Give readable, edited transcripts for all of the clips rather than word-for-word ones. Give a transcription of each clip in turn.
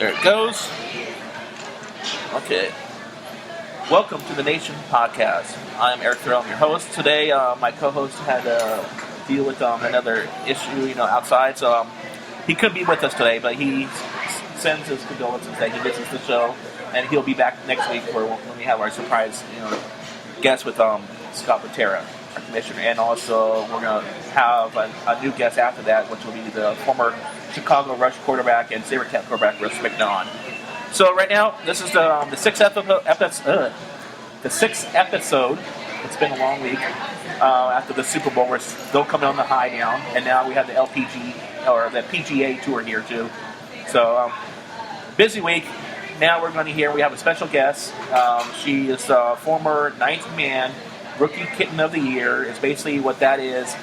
There it goes. Okay. Welcome to the Nation Podcast. I'm Eric Thurow, I'm your host. Today, my co-host had to deal with another issue, outside, so he couldn't be with us today, but he sends his condolences that he visits the show, and he'll be back next week when we have our surprise, guest with Scott Patera, our commissioner, and also we're going to have a new guest after that, which will be the former Chicago Rush quarterback and SaberCat quarterback, Russ McNaughton. So right now, this is the sixth episode. It's been a long week. After the Super Bowl, we're still coming on the high now, and now we have the the PGA Tour here too. So busy week. Now we're going to hear we have a special guest. She is a former ninth man rookie kitten of the year. Is basically what that is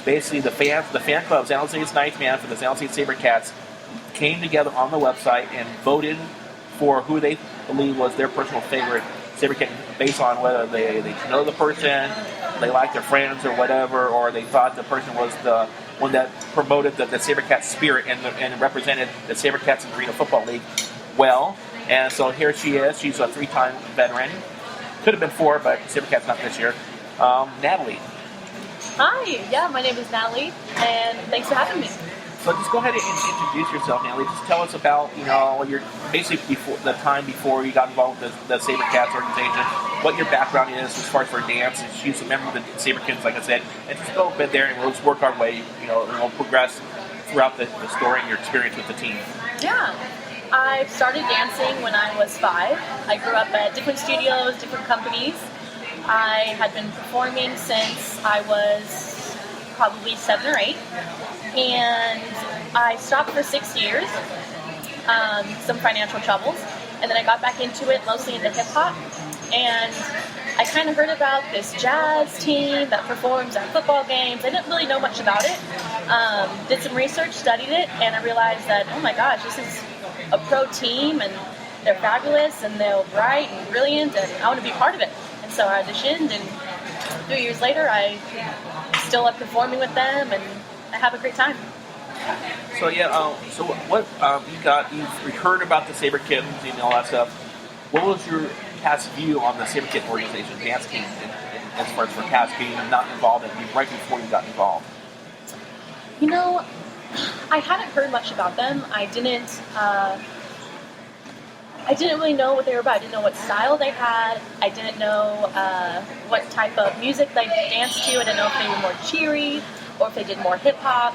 basically the fan club, San Jose's ninth man for the San Jose SaberCats, came together on the website and voted for who they believe was their personal favorite SaberKit based on whether they know the person, they like their friends or whatever, or they thought the person was the one that promoted the SaberCats spirit and represented the SaberCats in the Arena Football League well. And so here she is. She's a three-time veteran. Could have been four, but SaberCats not this year. Natalie. Hi, yeah, my name is Natalie, and thanks for having me. So just go ahead and introduce yourself, Natalie. Just tell us about, your basically before you got involved with the SaberCats organization, what your background is as far as for dance. She's a member of the SaberKittens, like I said, and just go a bit there, and we'll just work our way, and we'll progress throughout the story and your experience with the team. Yeah, I started dancing when I was 5. I grew up at different studios, different companies. I had been performing since I was probably 7 or 8. And I stopped for 6 years, some financial troubles, and then I got back into it, mostly into hip-hop, and I kind of heard about this jazz team that performs at football games. I didn't really know much about it, did some research, studied it, and I realized that, oh my gosh, this is a pro team, and they're fabulous, and they're bright and brilliant, and I want to be part of it. And so I auditioned, and 3 years later, I still up performing with them, and I have a great time. So so what you've heard about the SaberKittens and all that stuff. What was your past view on the SaberKit organization, dance team, as far as for cats being not involved in right before you got involved? I hadn't heard much about them. I didn't really know what they were about. I didn't know what style they had. I didn't know what type of music they danced to. I didn't know if they were more cheery or if they did more hip-hop.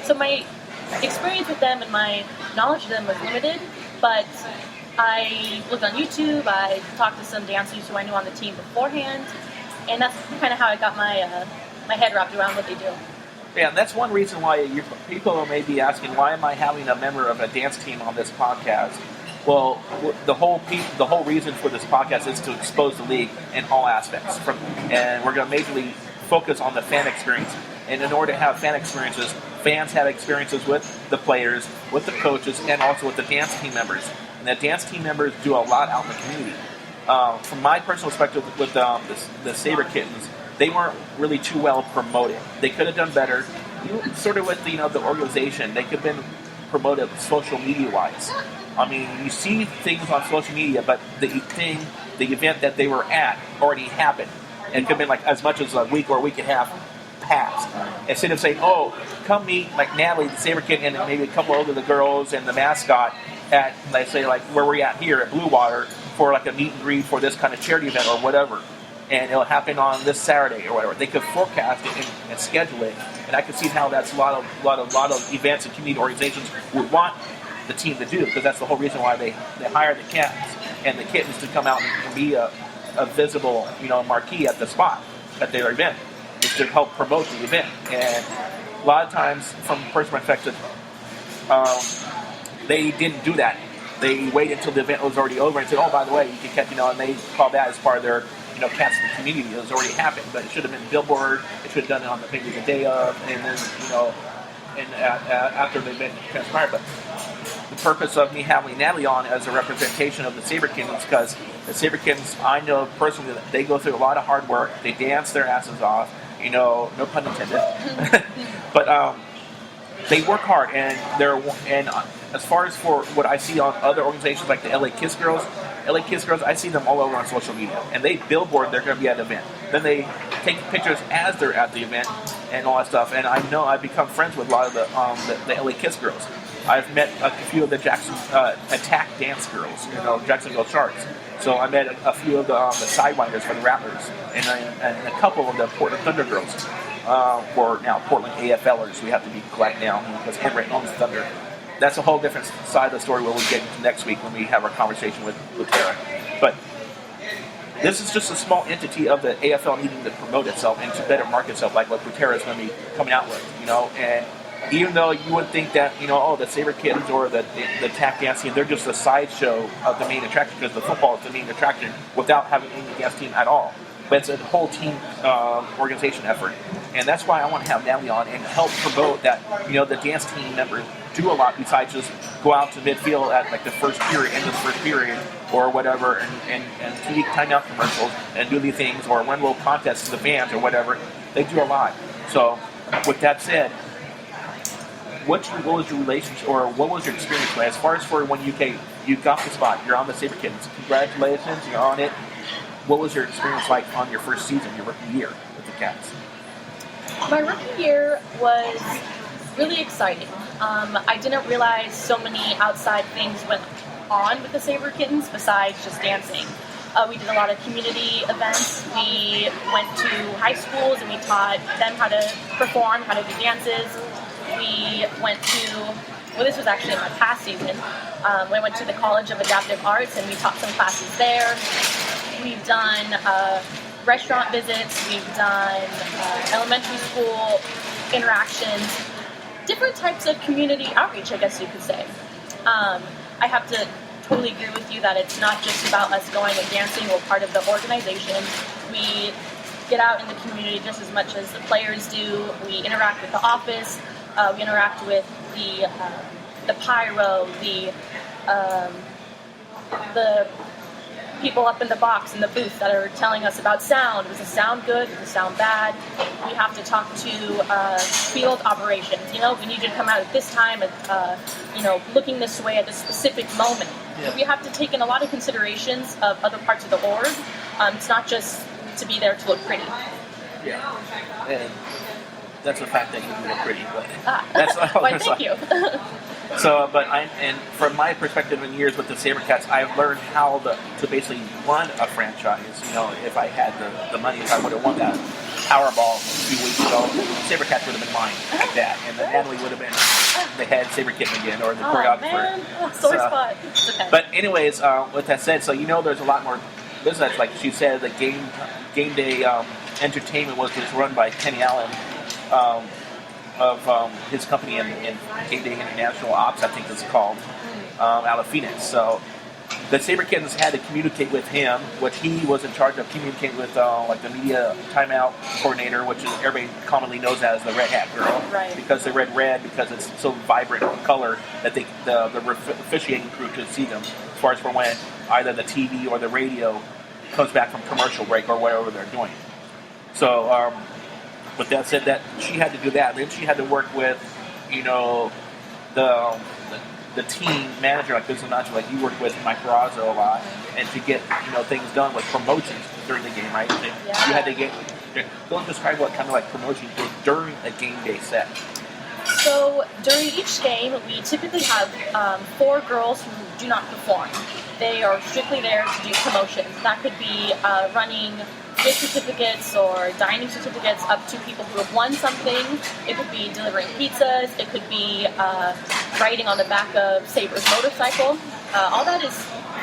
So my experience with them and my knowledge of them was limited, but I looked on YouTube, I talked to some dancers who I knew on the team beforehand, and that's kind of how I got my head wrapped around what they do. Yeah, and that's one reason why people may be asking, why am I having a member of a dance team on this podcast? Well, the whole reason for this podcast is to expose the league in all aspects, and we're going to majorly focus on the fan experience. And in order to have fan experiences, fans have experiences with the players, with the coaches, and also with the dance team members. And the dance team members do a lot out in the community. From my personal perspective with the SaberKittens, they weren't really too well promoted. They could have done better. Sort of with the organization, they could have been promoted social media-wise. I mean, you see things on social media, but the event that they were at already happened. And it could have been like as much as a week or a week and a half past. Instead of saying, oh, come meet like Natalie, the SaberKit, and maybe a couple of the girls and the mascot at, let's say, like where we're at here at Blue Water for like a meet and greet for this kind of charity event or whatever. And it'll happen on this Saturday or whatever. They could forecast it and schedule it. And I could see how that's a lot of events and community organizations would want the team to do, because that's the whole reason why they hire the cats and the kittens to come out and be a visible, marquee at the spot at their event, is to help promote the event. And a lot of times, from a personal perspective, they didn't do that. They waited until the event was already over and said, "Oh, by the way, you can catch," and they call that as part of their, cats in the community. It was already happened, but it should have been billboard. It should have done it on maybe the day of, and then, and after the event transpired. But the purpose of me having Natalie on as a representation of the SaberKittens, because the SaberKittens, I know personally that they go through a lot of hard work. They dance their asses off, no pun intended. But they work hard, and as far as for what I see on other organizations like the LA Kiss Girls, I see them all over on social media, and they billboard they're going to be at an event. Then they take pictures as they're at the event and all that stuff. And I know I've become friends with a lot of the LA Kiss Girls. I've met a few of the Jackson Attack Dance Girls, Jacksonville Sharks. So I met a few of the Sidewinders for the Rattlers, and a couple of the Portland Thunder Girls. Or now Portland AFLers, we have to be black now because Henry owns Thunder. That's a whole different side of the story we'll get into next week when we have our conversation with Tara. But this is just a small entity of the AFL needing to promote itself and to better market itself, like what Butera is going to be coming out with, And even though you would think that, the SaberKittens or the tap dancing, they're just a sideshow of the main attraction because the football is the main attraction without having any dance team at all. But it's a whole team organization effort. And that's why I want to have Natalie on and help promote that, the dance team members do a lot besides just go out to midfield at like the first period, end of the first period or whatever, and TV timeout commercials and do these things or run little contests to the fans or whatever. They do a lot. So with that said, what was your relationship or what was your experience as far as for when you got the spot, you're on the SaberKittens. Congratulations, you're on it. What was your experience like on your first season, your rookie year with the Cats? My rookie year was really exciting. I didn't realize so many outside things went on with the SaberKittens besides just dancing. We did a lot of community events. We went to high schools and we taught them how to perform, how to do dances. We went to, this was actually my past season. We went to the College of Adaptive Arts and we taught some classes there. We've done restaurant visits, we've done elementary school interactions, different types of community outreach, I guess you could say. I have to totally agree with you that it's not just about us going and dancing. We're part of the organization. We get out in the community just as much as the players do. We interact with the office. We interact with the pyro, the people up in the box in the booth that are telling us about sound. Does the sound good? Does the sound bad? We have to talk to field operations. We need you to come out at this time, looking this way at this specific moment. Yeah. We have to take in a lot of considerations of other parts of the org. It's not just to be there to look pretty. Yeah, and that's a fact that you look pretty, but that's why, thank you. So, and from my perspective in years with the SaberCats, I've learned how to basically run a franchise. If I had the money, if I would have won that Powerball a few weeks ago, SaberCats would have been mine like that, and then Natalie would have been the head SaberKitten again, or the choreographer. Man. Sore spot. Okay. But anyways, with that said, so there's a lot more business. Like she said, the game day entertainment was run by Kenny Allen. Of his company in Game Day International Ops, I think it's called, out of Phoenix. So the SaberKittens had to communicate with him, which he was in charge of communicating with the media timeout coordinator, which is everybody commonly knows as the Red Hat Girl, right? Because they read red because it's so vibrant in color that the officiating crew could see them. As far as for when either the TV or the radio comes back from commercial break or whatever they're doing. So. But that said, that she had to do that. Then she had to work with, the team manager, like business manager, like you work with Mike Razzo a lot, and to get things done with promotions during the game, right? You had to get. Don't describe what kind of like promotion you did during a game day set. So during each game, we typically have 4 girls who do not perform. They are strictly there to do promotions. That could be running gift certificates or dining certificates up to people who have won something. It could be delivering pizzas. It could be riding on the back of Saber's motorcycle. All that is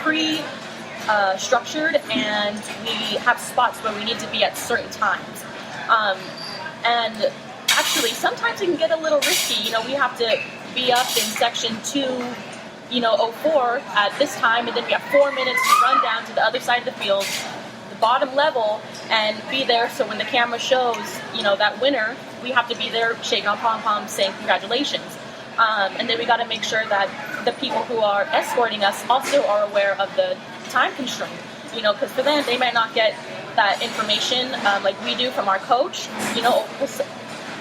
pre-structured, and we have spots where we need to be at certain times. And actually, sometimes it can get a little risky. We have to be up in section 204 at this time, and then we have 4 minutes to run down to the other side of the field, the bottom level, and be there. So when the camera shows, that winner, we have to be there shaking our pom-poms saying congratulations. And then we got to make sure that the people who are escorting us also are aware of the time constraint. Because for them, they might not get that information like we do from our coach.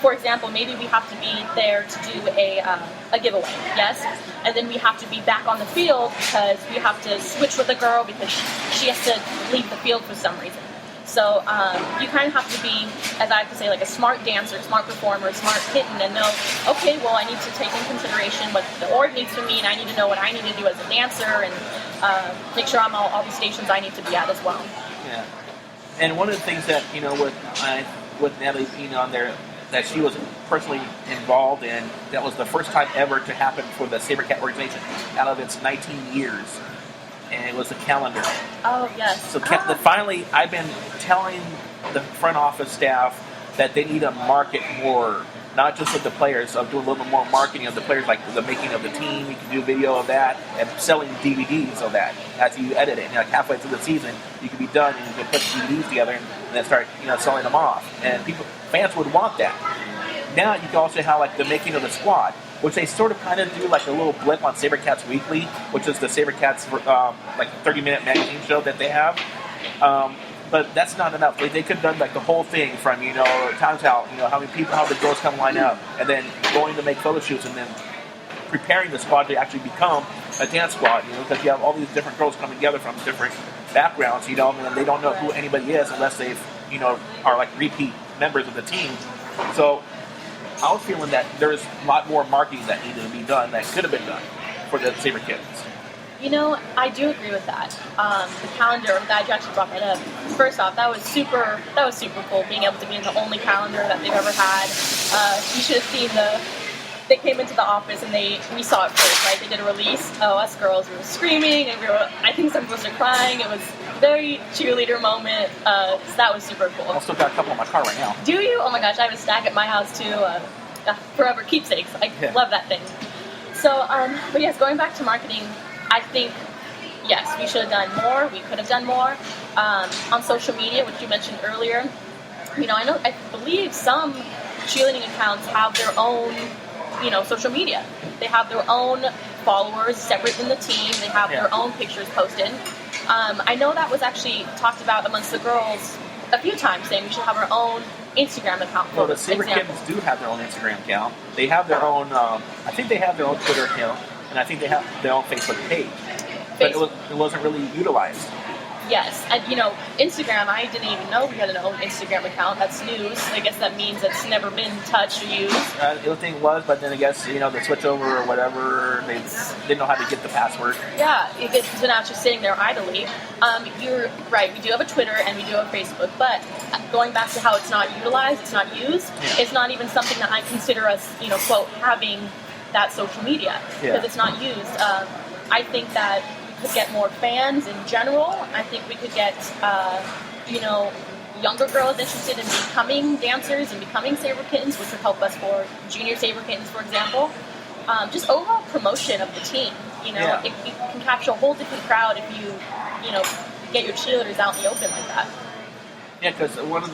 for example, maybe we have to be there to do a giveaway, yes? And then we have to be back on the field because we have to switch with a girl because she has to leave the field for some reason. So you kind of have to be, as I have to say, like a smart dancer, smart performer, smart kitten, and know, okay, well, I need to take in consideration what the org needs from me, and I need to know what I need to do as a dancer, and make sure I'm all the stations I need to be at as well. Yeah. And one of the things that, with Natalie being on there, that she was personally involved in, that was the first time ever to happen for the SaberCat organization out of its 19 years. And it was the calendar. Oh, yes. So finally, I've been telling the front office staff that they need to market more, not just with the players, of doing a little bit more marketing of the players, like the making of the team. You can do video of that and selling DVDs of that as you edit it. Like halfway through the season, you can be done and you can put DVDs together and then start selling them off. And fans would want that. Now you can also have like the making of the squad, which they sort of kind of do like a little blip on SaberCats Weekly, which is the SaberCats like 30-minute magazine show that they have. But that's not enough. They could have done like the whole thing from times out, how many people, how the girls come line up, and then going to make photo shoots, and then preparing the squad to actually become a dance squad. Because you have all these different girls coming together from different backgrounds, and they don't know who anybody is unless they've are like repeat members of the team. So I was feeling that there's a lot more marketing that needed to be done that could have been done for the SaberKittens. I do agree with that. The calendar, I'm glad you actually brought that up. First off, that was super cool, being able to be in the only calendar that they've ever had. You should have seen they came into the office and we saw it first, right? They did a release. Oh, us girls were screaming and I think some of us were crying. It was a very cheerleader moment. So that was super cool. I still got a couple in my car right now. Do you? Oh my gosh, I have a stack at my house too. Forever keepsakes. I love that thing. So, but yes, going back to marketing, I think, yes, we should have done more. We could have done more. On social media, which you mentioned earlier, I believe some cheerleading accounts have their own, social media. They have their own followers separate than the team. They have their own pictures posted. I know that was actually talked about amongst the girls a few times, saying we should have our own Instagram account. Well, the SaberKittens do have their own Instagram account. They have their own, I think they have their own Twitter account, and I think they have their own Facebook page. But it wasn't really utilized. Yes, and Instagram, I didn't even know we had an own Instagram account. That's news. I guess that means it's never been touched or used. The thing was, but then I guess, the switch over or whatever, they didn't know how to get the password. Yeah, so now it's just sitting there idly. You're right, we do have a Twitter and we do have Facebook, but going back to how it's not utilized, it's not used, it's not even something that I consider us, quote, having that social media, because it's not used. I think that could get more fans in general. I think we could get, younger girls interested in becoming dancers and becoming SaberKittens, which would help us for junior SaberKittens, for example. Just overall promotion of the team. You can capture a whole different crowd if you, get your cheerleaders out in the open like that. Yeah, because one of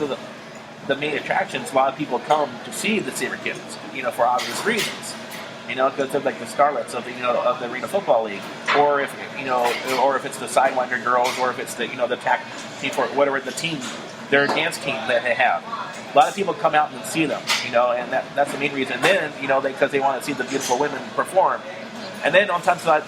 the main attractions, a lot of people come to see the SaberKittens, for obvious reasons. Because of like the starlets of of the Arena Football League, or if or if it's the Sidewinder girls, or if it's the the TAC team, for whatever the team, their dance team that they have. A lot of people come out and see them, and that's the main reason. And then because they want to see the beautiful women perform, and then on top of that,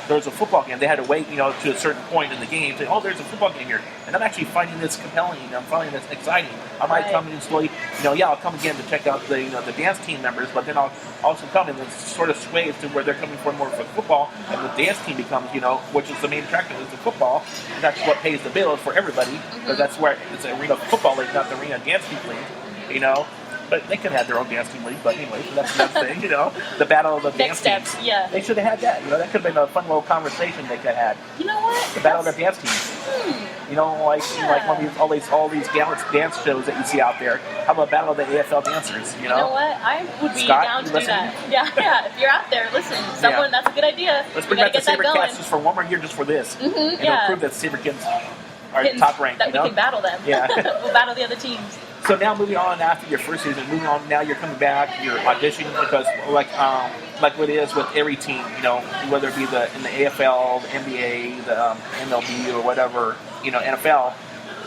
there's a football game. They had to wait, to a certain point in the game. Say, there's a football game here, and I'm actually finding this compelling. I'm finding this exciting. I might come in slowly. I'll come again to check out the the dance team members, but then I'll also come and then sort of sways to where they're coming for more for football, and the dance team becomes, which is the main attraction is the football, and that's what pays the bills for everybody, because that's where it's the Arena Football League, not the Arena Dance Team League, But they could have their own dance team league, but anyway, that's another thing, the battle of the dance teams. Yeah. They should have had that, that could have been a fun little conversation they could have had. You know what? The battle of the dance teams. Like one of all these dance shows that you see out there. How about battle of the AFL dancers, You know what? I would be Scott, down to do that. Yeah, if you're out there, listen, that's a good idea. Let's bring back the SaberCats just for one more year, just for this. And prove that SaberKittens are top ranked. That we can battle them. Yeah. We'll battle the other teams. So now moving on after your first season, now you're coming back, you're auditioning because like what it is with every team, whether it be in the AFL, the NBA, the MLB or whatever, NFL,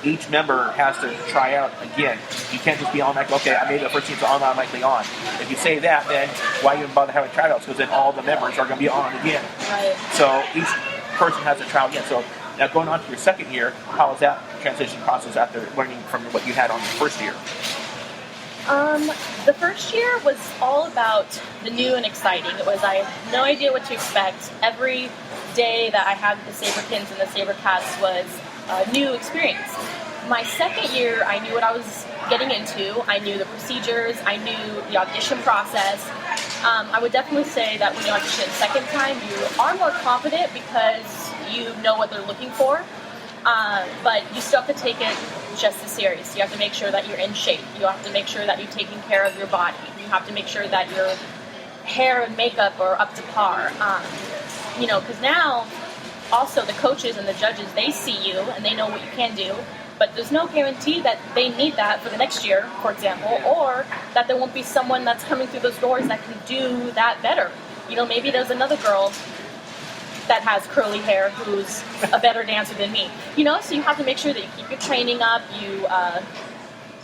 each member has to try out again. You can't just be automatically, okay, I made the first team, so I'm automatically on. If you say that, then why even bother having tryouts? Because then all the members are going to be on again. Right. So each person has to try out again. So now going on to your second year, how was that transition process after learning from what you had on your first year? The first year was all about the new and exciting. I had no idea what to expect. Every day that I had the SaberKittens and the SaberCats was a new experience. My second year, I knew what I was getting into. I knew the procedures. I knew the audition process. I would definitely say that when you audition the second time, you are more confident because you know what they're looking for. But you still have to take it just as serious. You have to make sure that you're in shape. You have to make sure that you're taking care of your body. You have to make sure that your hair and makeup are up to par. Because now, also the coaches and the judges, they see you and they know what you can do. But there's no guarantee that they need that for the next year, for example, or that there won't be someone that's coming through those doors that can do that better. Maybe there's another girl that has curly hair who's a better dancer than me. So you have to make sure that you keep your training up, you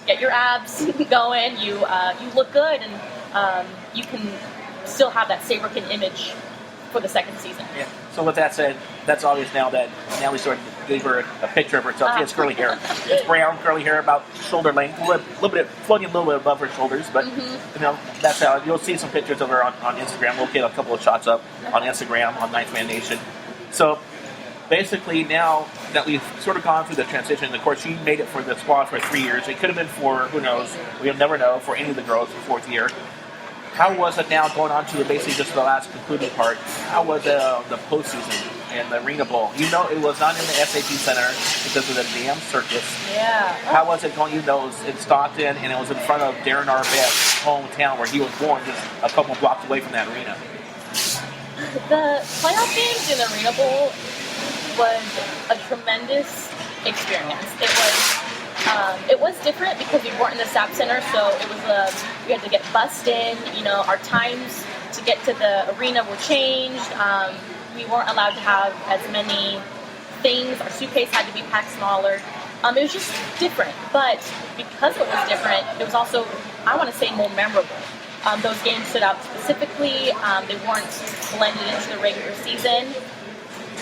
get your abs going, you look good, and you can still have that SaberKit image for the second season. Yeah. So with that said, that's obvious now that Natalie sort of gave her a picture of herself. She has curly hair. It's brown, curly hair, about shoulder length, floating a little bit above her shoulders. But that's how you'll see some pictures of her on Instagram. We'll get a couple of shots up on Instagram on Ninth Man Nation. So basically, now that we've sort of gone through the transition, of course, she made it for the squad for 3 years. It could have been for, who knows, we'll never know, for any of the girls the fourth year. How was it now going on to basically just the last concluding part? How was the postseason and the Arena Bowl? It was not in the SAP Center because of the damn circus. Yeah. How was it going? It was in Stockton, and it was in front of Darren Arbett's hometown where he was born, just a couple blocks away from that arena. The playoff games in the Arena Bowl was a tremendous experience. It was different because we weren't in the SAP Center, so it was we had to get bussed in. Our times to get to the arena were changed. We weren't allowed to have as many things. Our suitcase had to be packed smaller. It was just different, but because it was different, it was also, I want to say, more memorable. Those games stood out specifically. They weren't blended into the regular season,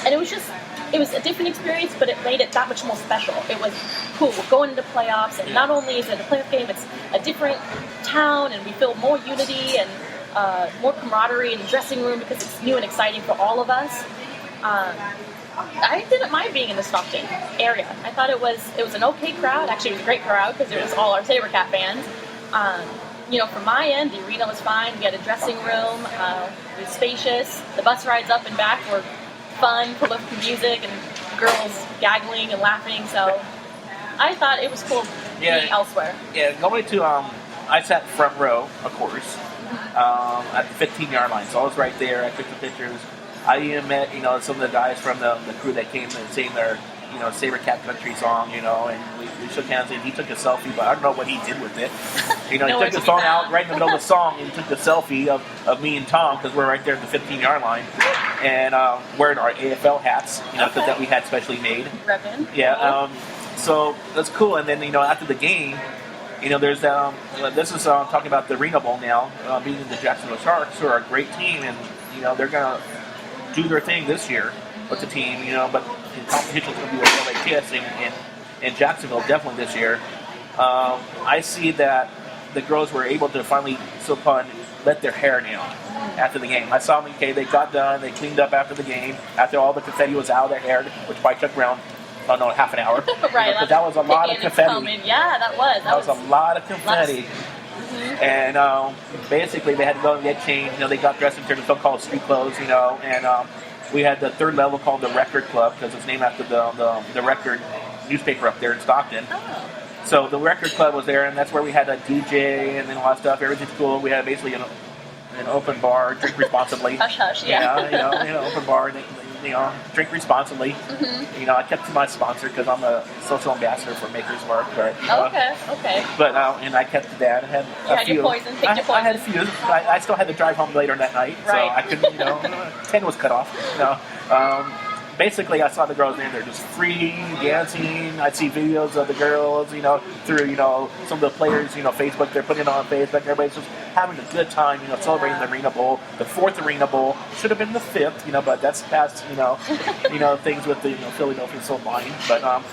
and it was a different experience, but it made it that much more special. It was cool. We're going into playoffs, and not only is it a playoff game, it's a different town, and we feel more unity and more camaraderie in the dressing room because it's new and exciting for all of us. I didn't mind being in the Stockton area. I thought it was an okay crowd. Actually, it was a great crowd because it was all our SaberCat fans. From my end, the arena was fine. We had a dressing room. It was spacious. The bus rides up and back were fun, full of music and girls gaggling and laughing. So I thought it was cool being elsewhere. Yeah, going to I sat front row, of course, at the 15-yard line. So I was right there. I took the pictures. I even met some of the guys from the crew that came and sang their SaberCat country song, and we shook hands and he took a selfie, but I don't know what he did with it. He took his phone out right in the middle of the song and he took a selfie of me and Tom because we're right there at the 15-yard line and wearing our AFL hats, because that we had specially made. Reppin'. Yeah. So that's cool. And then after the game, there's this is talking about the Arena Bowl now, being the Jacksonville Sharks, who are a great team, and they're gonna do their thing this year with the team, but the competition's going to be with LA Kiss in Jacksonville definitely this year. I see that the girls were able to finally let their hair down after the game. I saw them, they got done, they cleaned up after the game, after all the confetti was out of their hair, which probably took around, half an hour. Right. But that was a lot of confetti. Yeah, that was. That was a lot of confetti. And basically they had to go and get changed. They got dressed in their so-called street clothes, and we had the third level called the Record Club because it's named after the Record newspaper up there in Stockton. Oh. So the Record Club was there, and that's where we had a DJ and then a lot of stuff. Everything's cool. We had basically an open bar, drink responsibly. Hush, hush, yeah. Open bar, drink responsibly. Mm-hmm. I kept to my sponsor because I'm a social ambassador for Maker's Mark. But, okay. But and I kept to that. I had a few. Your poison. Picked your poison. I had a few. I still had to drive home later that night, right. So I couldn't. 10 was cut off. basically, I saw the girls there. They're just free dancing. I'd see videos of the girls, through, some of the players, Facebook. They're putting it on Facebook. Everybody's just having a good time, celebrating the Arena Bowl, the 4th Arena Bowl. Should have been the 5th, but that's past, things with the Philadelphia so blind. But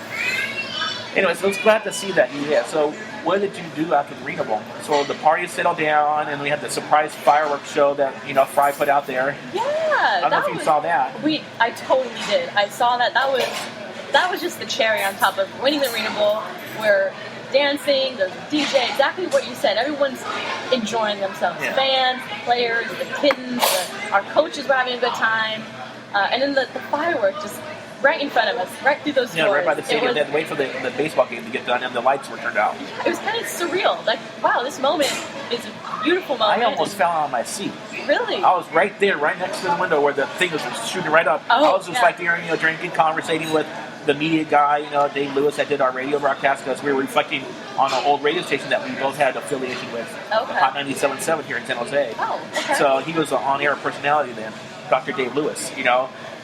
anyways, I was glad to see that. Yeah. So, what did you do after the Arena Bowl? So the party settled down, and we had the surprise fireworks show that Fry put out there. Yeah, I don't know if you saw that. I totally did. I saw that. That was just the cherry on top of winning the Arena Bowl. We're dancing, there's a DJ, exactly what you said. Everyone's enjoying themselves. Yeah. Fans, players, the kittens, our coaches were having a good time, and then the fireworks just right in front of us, right through those doors. Yeah, right by the stadium. They had to wait for the baseball game to get done, and the lights were turned out. It was kind of surreal. Like, wow, this moment is a beautiful moment. I almost fell out of my seat. Really? I was right there, right next to the window where the thing was shooting right up. I was just like there, drinking, conversating with the media guy, Dave Lewis, that did our radio broadcast, because we were reflecting on an old radio station that we both had affiliation with, Hot 97.7 here in San Jose. Oh, okay. So he was an on-air personality then, Dr. Dave Lewis,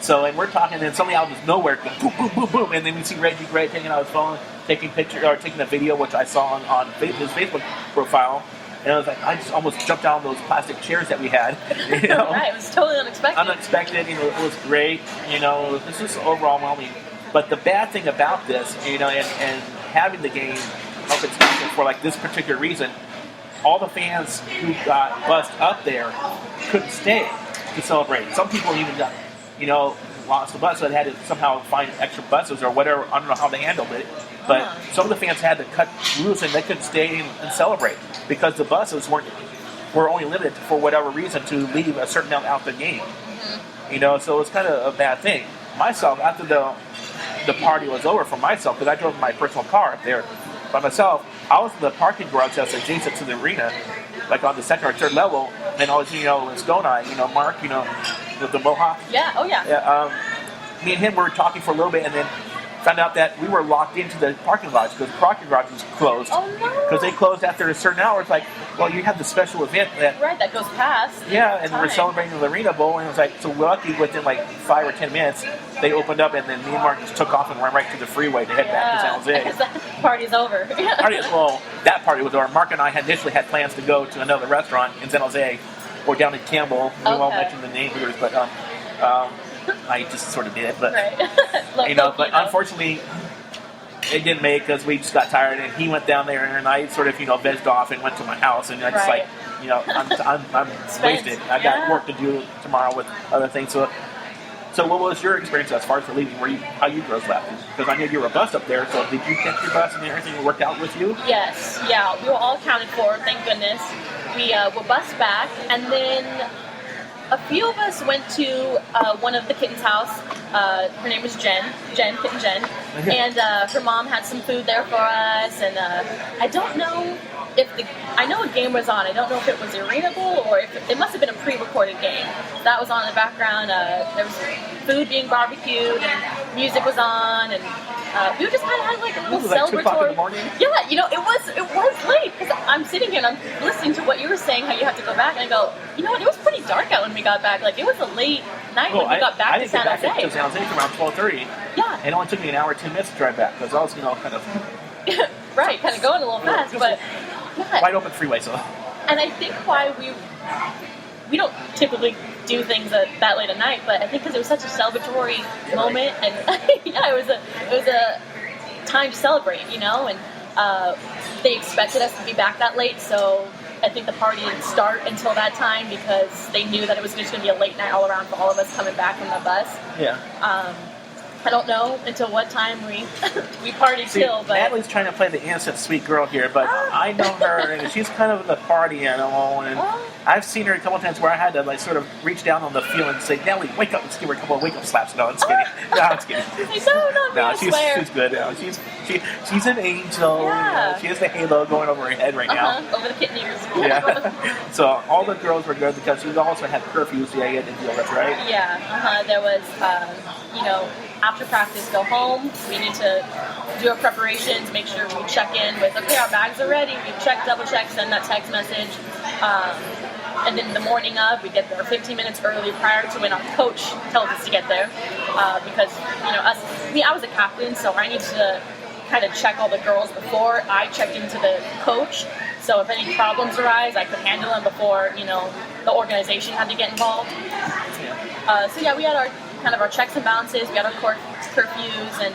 So, and we're talking, and then suddenly out of nowhere, boom, boom, boom, boom, and then we see Reggie Gray taking out his phone, taking pictures, or taking a video, which I saw on his Facebook profile, and I was like, I just almost jumped down those plastic chairs that we had. Right, it was totally unexpected. Unexpected, it was great, this was overwhelming. But the bad thing about this, and having the game up its season for like this particular reason, all the fans who got bussed up there couldn't stay to celebrate. Some people even got, lost the bus, so they had to somehow find extra buses or whatever. I don't know how they handled it, but some of the fans had to cut loose and they couldn't stay and celebrate because the buses were only limited for whatever reason to leave a certain amount out the game. So it's kind of a bad thing. Myself, after the party was over for myself, because I drove my personal car up there by myself, I was in the parking garage that's adjacent to the arena, like on the 2nd or 3rd level, and I was, in Stoneye, Mark, with the Mohawk. Yeah, oh yeah. Me and him were talking for a little bit, and then found out that we were locked into the parking garage because the parking garage was closed. Oh no! Because they closed after a certain hour. It's like, well, you have the special event that goes past. Yeah, and we're celebrating the Arena Bowl, and it was like, so lucky within like 5 or 10 minutes, they opened up, and then me and Mark just took off and went right to the freeway to head back to San Jose. Because that party's over. That party was over. Mark and I had initially had plans to go to another restaurant in San Jose or down in Campbell. We won't mention the name here, but I just sort of did. But but unfortunately, it didn't make because we just got tired, and he went down there, and I sort of vegged off and went to my house, and I just I'm wasted. I got work to do tomorrow with other things. So what was your experience as far as for leaving? How you girls left? Because I knew you were a bus up there, so did you catch your bus and everything worked out with you? Yes, yeah, we were all accounted for, thank goodness. We were bused back, and then a few of us went to one of the kittens' house. Her name was Kitten Jen, and her mom had some food there for us, and I don't know I know a game was on. I don't know if it was the Arena Bowl or if it must have been a pre-recorded game. That was on in the background. There was food being barbecued and music was on, and we just kind of had like a little celebratory. 2 o'clock in the morning? Yeah, it was late because I'm sitting here and I'm listening to what you were saying, how you have to go back, and I go, it was pretty dark out when we got back. Like it was a late night when we got back to San Jose. I didn't get back to San Jose around 12:30. Yeah. It only took me an hour, 10 minutes to drive back because I was, kind of right, kind of going a little fast, but yeah. Wide open freeway, so. And I think why we don't typically do things that late at night, but I think because it was such a celebratory moment, and it was a time to celebrate, and they expected us to be back that late, so I think the party didn't start until that time because they knew that it was just going to be a late night all around for all of us coming back from the bus. Yeah. I don't know until what time we partied till, but Natalie's trying to play the innocent, sweet girl here, but I know her, and she's kind of the party animal, and I've seen her a couple of times where I had to like sort of reach down on the field and say, "Natalie, wake up!" Let's give her a couple of wake-up slaps. No, I'm just kidding. No, I'm just kidding. No, she's good. No, she's an angel. Yeah. She has the halo going over her head right now. Over the kitten ears. Yeah. So all the girls were good because we also had curfews. Yeah, you had to deal with, right? Yeah. There was, after practice, go home. We need to do our preparations, make sure we check in with, okay, our bags are ready. We check, double check, send that text message. And then the morning of, we get there 15 minutes early prior to when our coach tells us to get there. Because, I was a captain, so I need to kind of check all the girls before I checked into the coach. So if any problems arise, I could handle them before, the organization had to get involved. We had our checks and balances, we had our curfews, and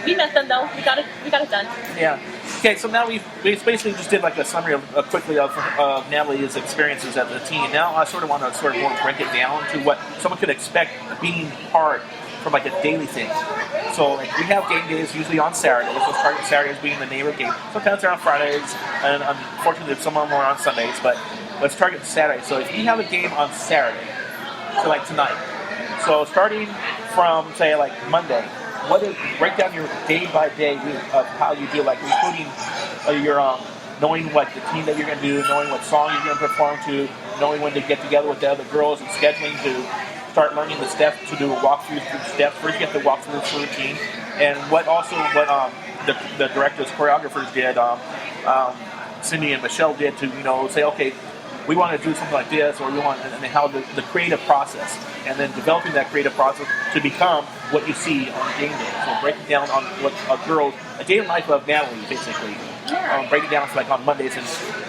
we met them though. We got it done. Yeah. Okay, so now we basically just did like a summary quickly of Natalie's experiences as a teen. Now I sort of want to more break it down to what someone could expect being part from like a daily thing. So like we have game days usually on Saturdays. Let's target Saturdays being the neighborhood game. Sometimes they're on Fridays, and unfortunately some of them are on Sundays. But let's target Saturday. So if you have a game on Saturday, so like tonight. So starting from say like Monday, break down your day by day of how you do, like including your knowing what the team that you're going to do, knowing what song you're going to perform to, knowing when to get together with the other girls, and scheduling to start learning the steps to do a walkthrough through steps. First, you get the walkthrough through routine, and what the directors, choreographers did, Cindy and Michelle did to say, okay, we want to do something like this, or we want, and how the creative process, and then developing that creative process to become what you see on game day. So breaking down on what a day in life of Natalie, basically. Breaking down like on Mondays and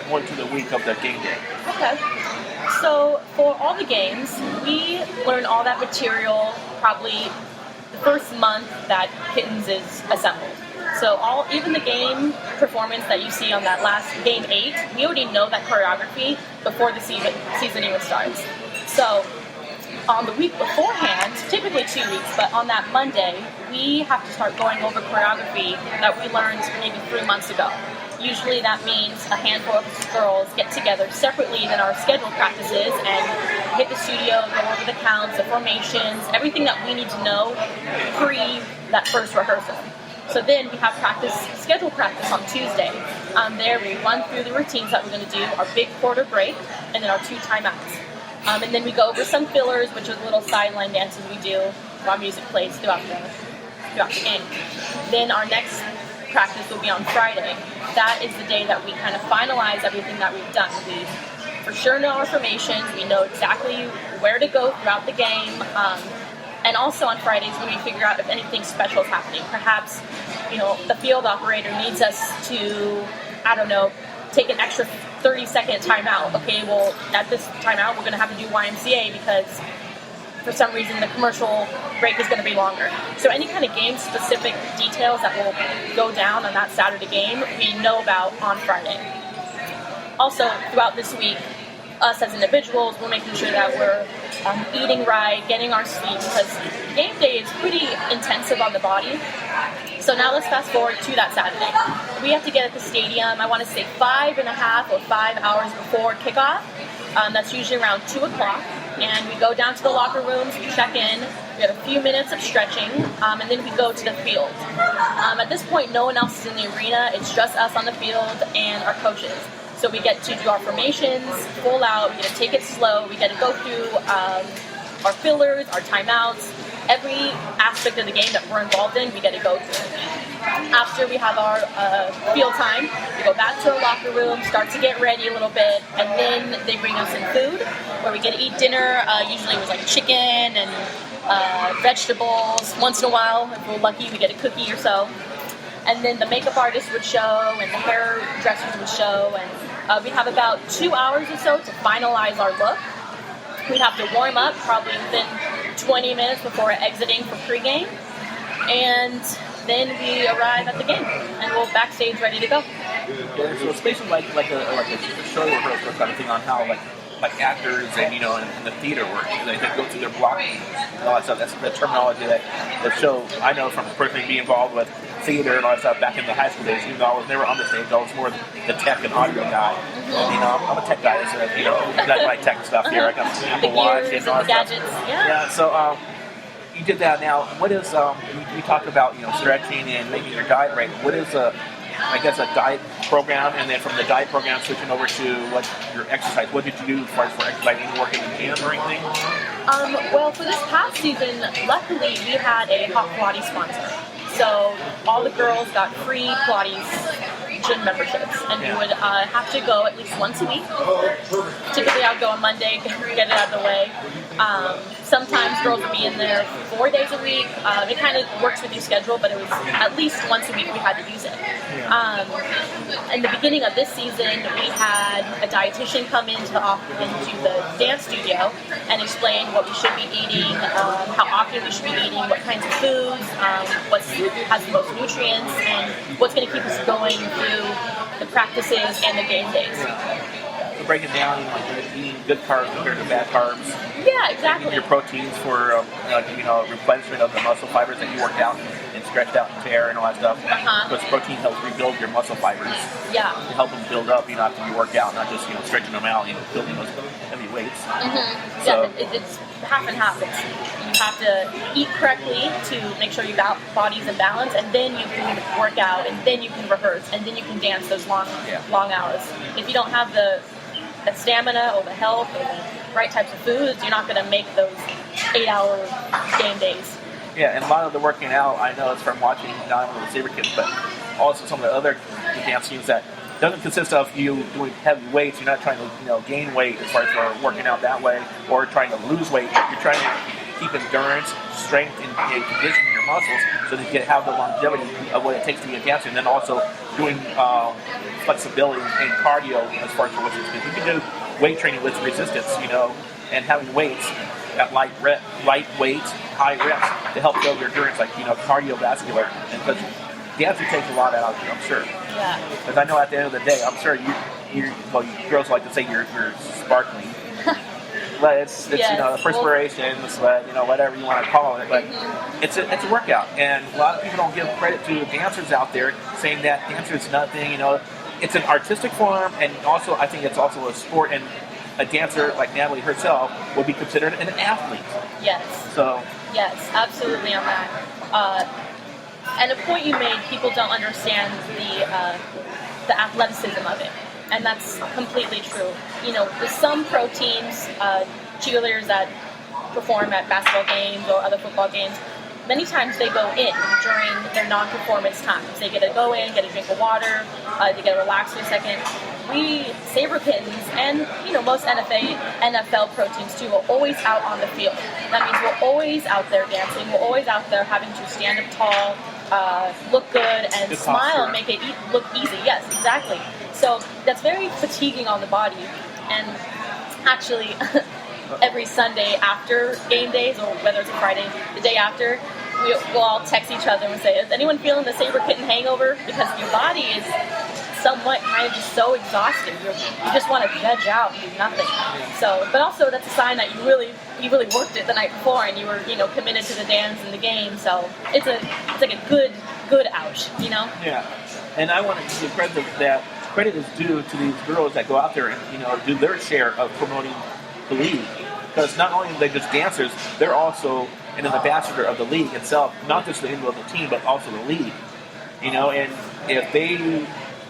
going through the week of the game day. Okay. So for all the games, we learn all that material probably the first month that Kittens is assembled. So even the game performance that you see on that last game 8, we already know that choreography before the season even starts. So on the week beforehand, typically 2 weeks, but on that Monday, we have to start going over choreography that we learned maybe 3 months ago. Usually that means a handful of girls get together separately than our scheduled practices and hit the studio, go over the counts, the formations, everything that we need to know pre that first rehearsal. So then we have scheduled practice on Tuesday. There we run through the routines that we're going to do, our big quarter break, and then our 2 timeouts. And then we go over some fillers, which are the little sideline dances we do while music plays throughout the game. Then our next practice will be on Friday. That is the day that we kind of finalize everything that we've done. We for sure know our formations. We know exactly where to go throughout the game. And also on Fridays when we figure out if anything special is happening. Perhaps, the field operator needs us to, take an extra 30-second timeout. Okay, well, at this timeout, we're going to have to do YMCA because for some reason the commercial break is going to be longer. So any kind of game-specific details that will go down on that Saturday game, we know about on Friday. Also, throughout this week, us as individuals, we're making sure that we're eating right, getting our sleep, because game day is pretty intensive on the body. So now let's fast forward to that Saturday. We have to get at the stadium, I want to say 5.5 or 5 hours before kickoff. That's usually around 2 o'clock. And we go down to the locker rooms, we check in, we have a few minutes of stretching, and then we go to the field. At this point, no one else is in the arena, it's just us on the field and our coaches. So we get to do our formations full out, we get to take it slow, we get to go through our fillers, our timeouts, every aspect of the game that we're involved in, we get to go through. After we have our field time, we go back to our locker room, start to get ready a little bit, and then they bring us in food, where we get to eat dinner. Usually it was like chicken and vegetables. Once in a while, if we're lucky, we get a cookie or so. And then the makeup artist would show, and the hairdressers would show, and we have about 2 hours or so to finalize our look. We'd have to warm up probably within 20 minutes before exiting for pregame, and then we arrive at the game, and we're backstage ready to go. Yeah, so it's basically like a show rehearsal kind of thing on how like actors and in the theater work. They go through their blocking and all that stuff. That's the terminology that the show. I know from personally being involved with theater and all that stuff back in the high school days. Even though I was never on the stage, I was more the tech and audio guy. And, I'm a tech guy, so that's my tech stuff here. I got some Apple Watch and all that stuff. Yeah. So you did that. Now, what is we talked about stretching and making your diet right. What is a diet program, and then from the diet program switching over to what your exercise? What did you do as far as for exercise? Any working in gym or anything? Well, for this past season, luckily we had a hot Pilates sponsor. So all the girls got free Pilates gym memberships, and we would have to go at least once a week. Typically, I would go on Monday, get it out of the way. Sometimes girls would be in there 4 days a week. It kind of works with your schedule, but it was at least once a week we had to use it. In the beginning of this season, we had a dietitian come into the dance studio and explain what we should be eating, how often we should be eating, what kinds of foods, what has the most nutrients, and what's going to keep us going through the practices and the game days. Break it down, eating good carbs compared to bad carbs. Yeah, exactly. Your proteins for replenishment of the muscle fibers that you worked out and stretched out and tear and all that stuff. Because protein helps rebuild your muscle fibers. Yeah. To help them build up, after you work out, not just stretching them out and building those heavy weights. So it's half and half. You have to eat correctly to make sure your body's in balance, and then you can work out, and then you can rehearse, and then you can dance those long hours. If you don't have the stamina or the health or the right types of foods, you're not going to make those 8-hour game days. Yeah, and a lot of the working out, I know it's from watching not only the SaberKittens, but also some of the other dance teams that doesn't consist of you doing heavy weights. You're not trying to gain weight as far as working out that way, or trying to lose weight. You're trying to keep endurance, strength, and conditioning your muscles so that you can have the longevity of what it takes to be a dancer, and then also doing flexibility and cardio as far as your resistance. Because you can do weight training with resistance, and having weights at light weights, high reps to help build your endurance, like cardiovascular. And because dancing takes a lot out of you, I'm sure. Yeah. Because I know at the end of the day, I'm sure you girls like to say you're sparkling. But it's the perspiration, the sweat, whatever you want to call it. But it's a workout, and a lot of people don't give credit to dancers out there, saying that dancer is nothing. It's an artistic form, and also I think it's also a sport. And a dancer like Natalie herself would be considered an athlete. Yes. So. Yes, absolutely on that. And a point you made, people don't understand the athleticism of it. And that's completely true. With some pro teams, cheerleaders that perform at basketball games or other football games, many times they go in during their non-performance times. They get to go in, get a drink of water, they get to relax for a second. We SaberKittens and most NFL pro teams too are always out on the field. That means we're always out there dancing. We're always out there having to stand up tall, look good, and smile and make it look easy. Yes, exactly. So that's very fatiguing on the body. And actually, every Sunday after game days, or whether it's a Friday, the day after, we'll all text each other and say, is anyone feeling the SaberKitten hangover? Because your body is somewhat kind of just so exhausted. You just want to veg out and do nothing. So, but also that's a sign that you really worked it the night before, and you were committed to the dance and the game. So it's like a good ouch, Yeah, and I want to give credit that credit is due to these girls that go out there and do their share of promoting the league. Because not only are they just dancers, they're also an ambassador of the league itself, not just the individual team, but also the league. And if they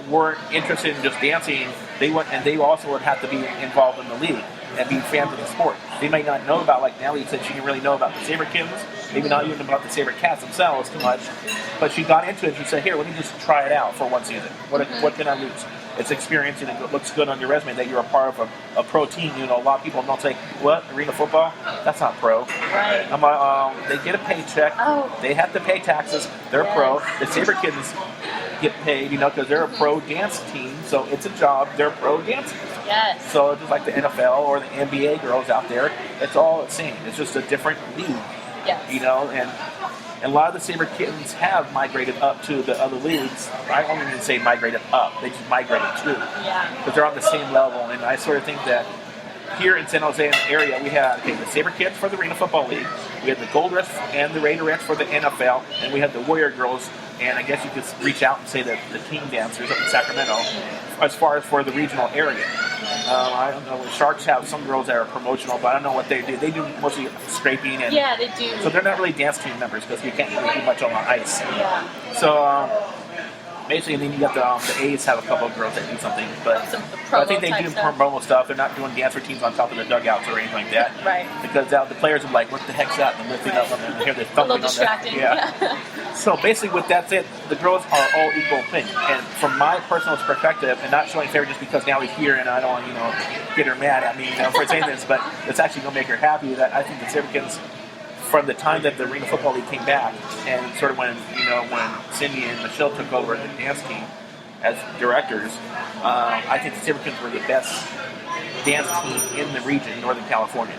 weren't interested in just dancing, they also would have to be involved in the league and be fans of the sport. They may not know about, like Natalie said, she didn't really know about the SaberKittens, maybe not even about the SaberCats themselves too much, but she got into it and she said, here, let me just try it out for one season. What can I lose? It's experience, and it looks good on your resume that you're a part of a pro team. A lot of people don't say, what, arena football? That's not pro. Right. They get a paycheck. Oh. They have to pay taxes. They're pro. The SaberKittens get paid, because they're a pro dance team, so it's a job. They're pro dancers. Yes. So just like the NFL or the NBA girls out there, it's all the same. It's just a different league. Yes. And a lot of the SaberKittens have migrated up to the other leagues. I don't even say migrated up; they just migrated to. Yeah. Because they're on the same level, and I sort of think that here in San Jose in the area, we had the SaberKittens for the Arena Football League, we had the Golderettes and the Raiderettes for the NFL, and we had the Warrior Girls. And I guess you could reach out and say that the team dancers up in Sacramento, as far as for the regional area. I don't know. Sharks have some girls that are promotional, but I don't know what they do. They do mostly scraping. And yeah, they do. So they're not really dance team members because you can't really do much on the ice. Yeah. So basically, and then you got the A's have a couple of girls that do something, but I think they do promo stuff. They're not doing dance routines on top of the dugouts or anything like that. Right. Because the players are like, what the heck's that? And they're lifting up and hear the thumping. A little distracting. Yeah. So basically, with that said, the girls are all equal opinion. And from my personal perspective, and not showing favor just because now he's here and I don't want get her mad at me for saying this, but it's actually going to make her happy that I think the SaberKittens, from the time that the Arena Football League came back, and sort of when Cindy and Michelle took over the dance team as directors, I think the SaberKittens were the best dance team in the region, Northern California.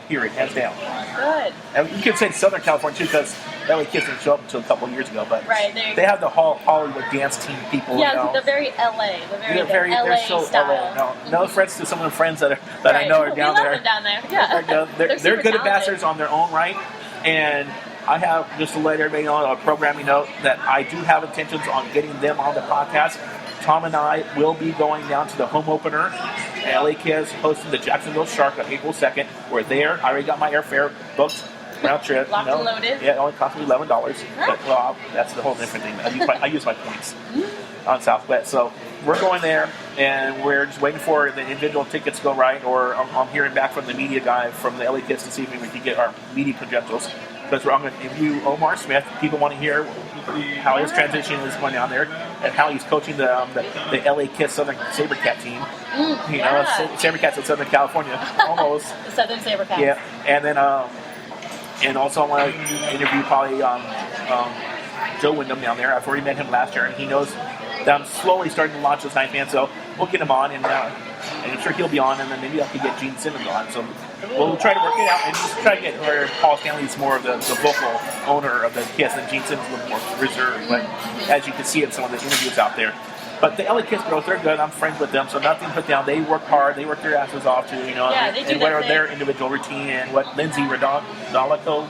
Period, hands down. Good. And you could say Southern California too, because LA Kids didn't show up until a couple of years ago, but they have the Hollywood dance team people. Yeah, they're very LA. They're so style. LA. No offense to some of the friends that I know are down there. Down there. Yeah. They're good ambassadors on their own right, and I have, just to let everybody know, a programming note, that I do have intentions on getting them on the podcast. Tom and I will be going down to the home opener. LA Kids hosting the Jacksonville Shark on April 2nd. We're there. I already got my airfare booked. Round trip. Locked and loaded. Yeah, it only cost me $11. But that's the whole different thing. I use my points on Southwest. So we're going there, and we're just waiting for the individual tickets to go right. Or I'm hearing back from the media guy from the LA Kids to see if we can get our media credentials. Because we're going to interview Omar Smith. People want to hear how his transition is going down there, and how he's coaching the LA Kids Southern SaberCat team. SaberCats in Southern California, almost. The Southern SaberCats. Yeah, and then and also I want to interview probably Joe Wyndham down there. I've already met him last year, and he knows that I'm slowly starting to launch this ninth man. So we'll get him on, and I'm sure he'll be on, and then maybe I could get Gene Simmons on. So we'll try to work it out and just try to get where Paul Stanley's more of the vocal owner of the Kiss, and Gene Simmons is a little more reserved. But as you can see in some of the interviews out there. But the LA Kiss girls, they're good. I'm friends with them, so nothing put down. They work hard. They work their asses off too, and whatever their individual routine, and what Lindsay Rodolico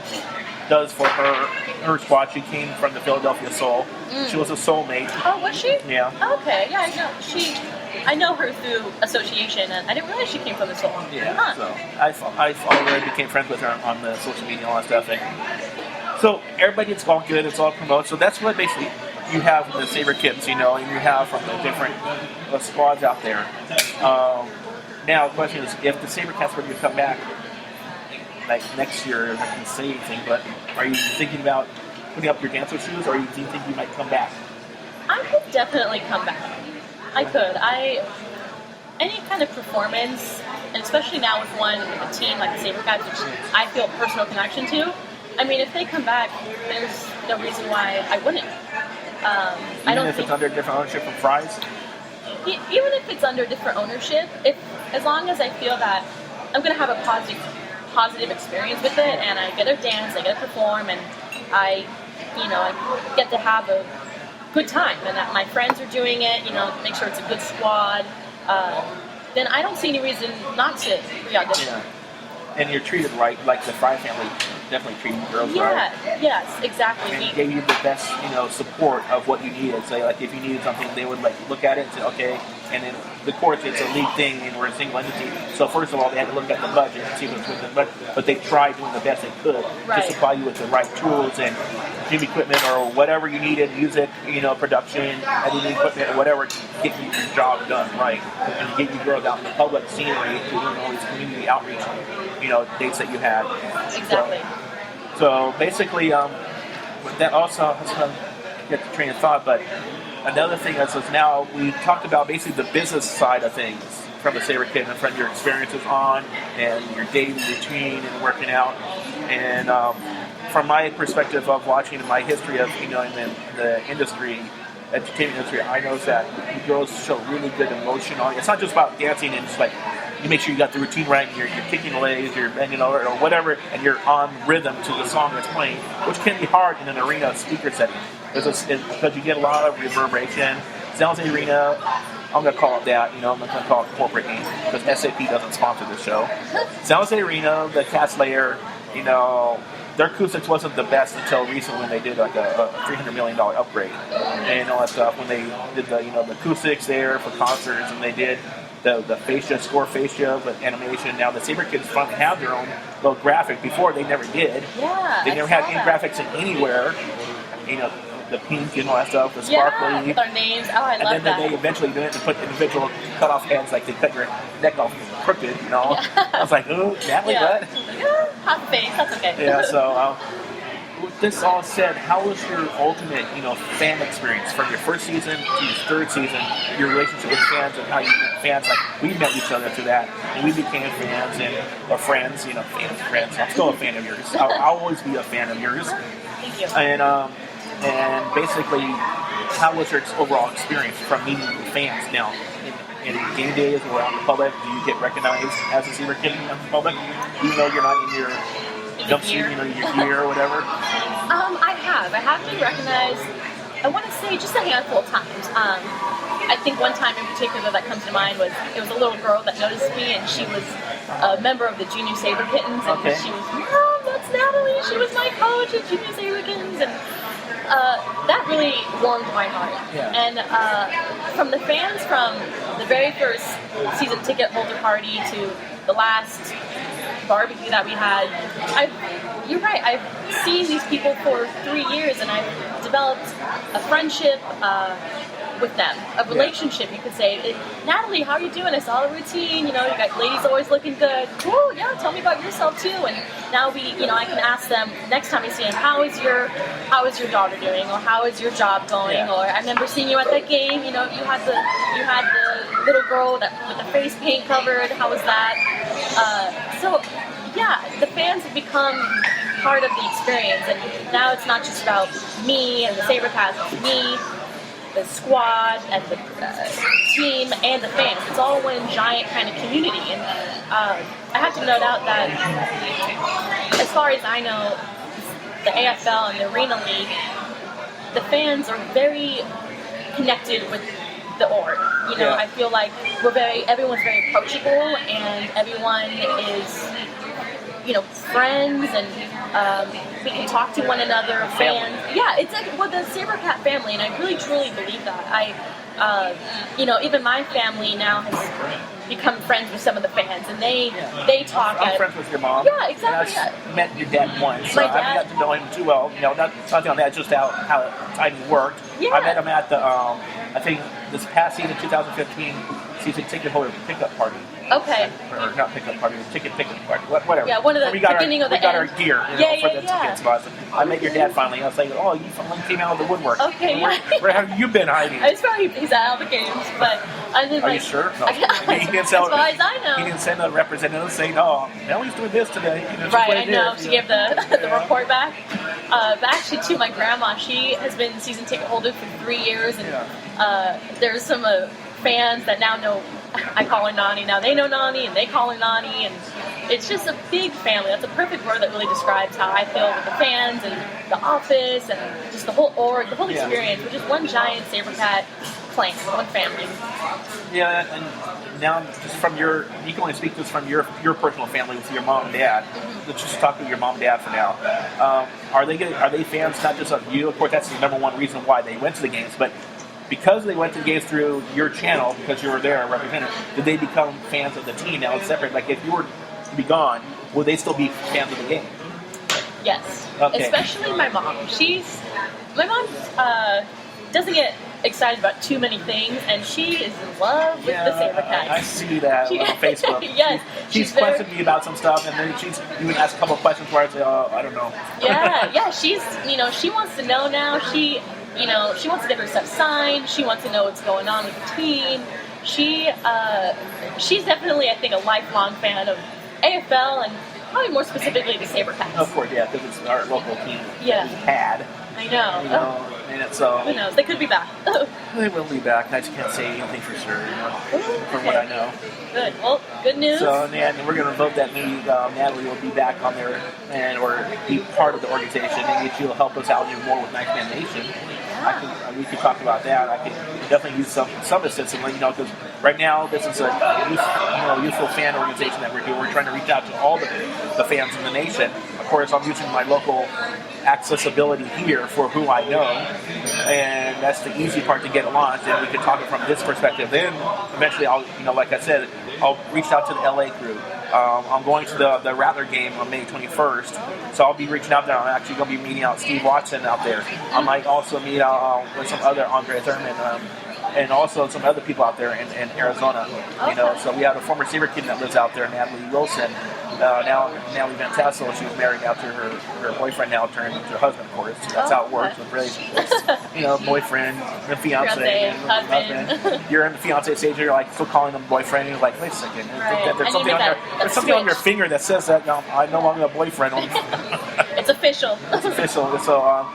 does for her squad. She came from the Philadelphia Soul. She was a soulmate. Oh, was she? Yeah. Okay, yeah, I know. I know her through association, and I didn't realize she came from the Soul. Yeah, so I followed her and became friends with her on the social media and all that stuff. And so everybody, it's all good. It's all promoted. So that's what basically you have with the SaberKittens, and you have from the different squads out there. Now the question is, if the SaberCats were to come back like next year, I'm not going to say anything, but are you thinking about putting up your dancer shoes, or do you think you might come back? I could definitely come back. I could. Any kind of performance, and especially now with a team like the SaberCats, which I feel a personal connection to. I mean, if they come back, there's no reason why I wouldn't. I don't if it's under different ownership from Fry's? Even if it's under different ownership, as long as I feel that I'm going to have a positive experience with it, and I get to dance, I get to perform, and I get to have a good time, and that my friends are doing it, make sure it's a good squad, then I don't see any reason not to re-audition. Yeah. And you're treated right, like the Fry family definitely treated girls right. Yes, exactly. And gave you the best, support of what you needed. So, like, if you needed something, they would look at it and say, okay. And then, of course, it's a league thing, and we're a single entity. So, first of all, they had to look at the budget and see what's with it. But they tried doing the best they could to supply you with the right tools and gym equipment or whatever you needed, music, production, editing equipment, or whatever, to get you your job done right, and to get you girls out in the public scenery, doing all these community outreach, dates that you had. Exactly. So basically, that also has to get the train of thought. But another thing is now we talked about basically the business side of things from the SaberKit and from your experiences on and your daily routine and working out. And from my perspective of watching my history of in the industry, entertainment industry, I know that you girls show really good emotion on it. It's not just about dancing and just like you make sure you got the routine right, and you're kicking the legs, you're bending over, or whatever, and you're on rhythm to the song that's playing, which can be hard in an arena speaker setting because you get a lot of reverberation. San Jose Arena, I'm going to call it that, I'm not going to call it corporate name because SAP doesn't sponsor this show. San Jose Arena, the Cats Layer, their acoustics wasn't the best until recently when they did like a $300 million upgrade and all that stuff. When they did the acoustics there for concerts, and they did the score fascia with animation. Now the SaberKittens finally have their own little graphic. Before they never did. Yeah. They never had any graphics in anywhere. the pink and all that stuff, the Yeah, sparkly. with our names. Oh, I And love then that. they eventually do it to put individual cut-off heads, like they cut your neck off crooked, you know. Yeah. I was like, ooh, Natalie, Yeah. what? Yeah, half face. That's okay. Yeah, so with this all said, how was your ultimate, fan experience from your first season to your third season, your relationship with fans and how you met fans? Like, we met each other through that, and we became fans or friends, friends. I'm still a fan of yours. I'll always be a fan of yours. Thank you. And basically, how was your overall experience from meeting fans now? In game days or out in the public, do you get recognized as a SaberKitten in the public, even though you're not in your jumpsuit, your gear or whatever? I have been recognized, I want to say, just a handful of times. I think one time in particular that comes to mind was, it was a little girl that noticed me, and she was a member of the Junior SaberKittens, and Okay. she was, Mom, that's Natalie, she was my coach at Junior SaberKittens, and that really warmed my heart. Yeah. And from the fans, from the very first season ticket holder party to the last barbecue that we had, you're right, I've seen these people for 3 years, and I've developed a friendship with them, a relationship, you could say. Natalie, how are you doing? I saw the routine, you got ladies always looking good. Cool, yeah, tell me about yourself too. And now I can ask them next time I see them, how is your daughter doing, or how is your job going? Yeah. Or I remember seeing you at that game, you had the little girl with the face paint covered. How was that? So yeah, the fans have become part of the experience, and now it's not just about me and the SaberCats, it's me, the squad, and the team, and the fans. It's all one giant kind of community, and I have to note out that, as far as I know, the AFL and the Arena League, the fans are very connected with the org. Yeah. I feel like everyone's very approachable, and everyone is, friends, and we can talk to one another. Family. Fans, yeah, it's like the SaberCat family, and I really truly believe that. Even my family now has become friends with some of the fans, and they talk. I'm friends with your mom. Yeah, exactly. And I met your dad once, so My I haven't got to know him too well. Nothing on that, just how timing worked. Yeah. I met him at the, I think this past season, 2015 season ticket holder pickup party. Okay. Or not pickup party, ticket party, whatever. Yeah, one of the beginning of the we got end. our gear for the ticket spots. I met your dad finally. I was like, oh, you finally came out of the woodwork. Okay, Where have you been hiding? He's out of the games, but I didn't. Are you sure? No. He didn't as far as I know. He didn't send a representative saying, "Oh, Nellie's doing this today." Right, I know. She gave the report back. But actually, too, my grandma, she has been season ticket holder for 3 years, and there's some fans that now know. I call her Nani. Now they know Nani, and they call her Nani, and it's just a big family. That's a perfect word that really describes how I feel with the fans and the office and just the whole org, the whole experience. We're just one giant SaberCat clan, one family. Yeah, and now just from you can only speak this from your personal family with your mom and dad. Let's just talk to your mom and dad for now. Are they fans not just of you? Of course, that's the number one reason why they went to the games, but because they went to the games through your channel, because you were there represented, did they become fans of the team? Now it's separate. Like, if you were to be gone, would they still be fans of the game? Yes. Okay. Especially my mom. My mom doesn't get excited about too many things, and she is in love with the SaberCats. I see that on Facebook. Yes. She's questioned me about some stuff, and then she's even asked a couple of questions where I say, oh, I don't know. Yeah. She's, she wants to know now. She wants to get her stuff signed. She wants to know what's going on with the team. She's definitely, I think, a lifelong fan of AFL and probably more specifically the SaberCats. Of course, yeah, because it's our local team. Yeah. We've had. I know. And it's who knows? They could be back. They will be back. I just can't say anything for sure, from what I know. Good. Well, good news. So, and we're going to vote that maybe Natalie will be back on there or be part of the organization. Maybe she'll help us out even more with Ninth Man Nation. We could talk about that. I could definitely use some assistance, because right now this is a youthful fan organization that we're doing. We're trying to reach out to all the fans in the nation course, I'm using my local accessibility here for who I know, and that's the easy part to get launched. And we can talk it from this perspective. Then eventually, I'll, like I said, I'll reach out to the LA crew. I'm going to the Rattler game on May 21st, so I'll be reaching out there. I'm actually going to be meeting out Steve Watson out there. I might also meet with some other Andre Thurman. And also some other people out there in Arizona, So we have a former SaberKitten that lives out there, Natalie Wilson. Now Natalie Van Tassel, she was married after her boyfriend now turned into her husband, of course. That's how it works with relationships. Boyfriend, the fiance, husband. You're in the fiance stage, you're like still calling them boyfriend. You're like, wait a second, there's something on your finger that says that I'm no longer a boyfriend. It's official. It's official. So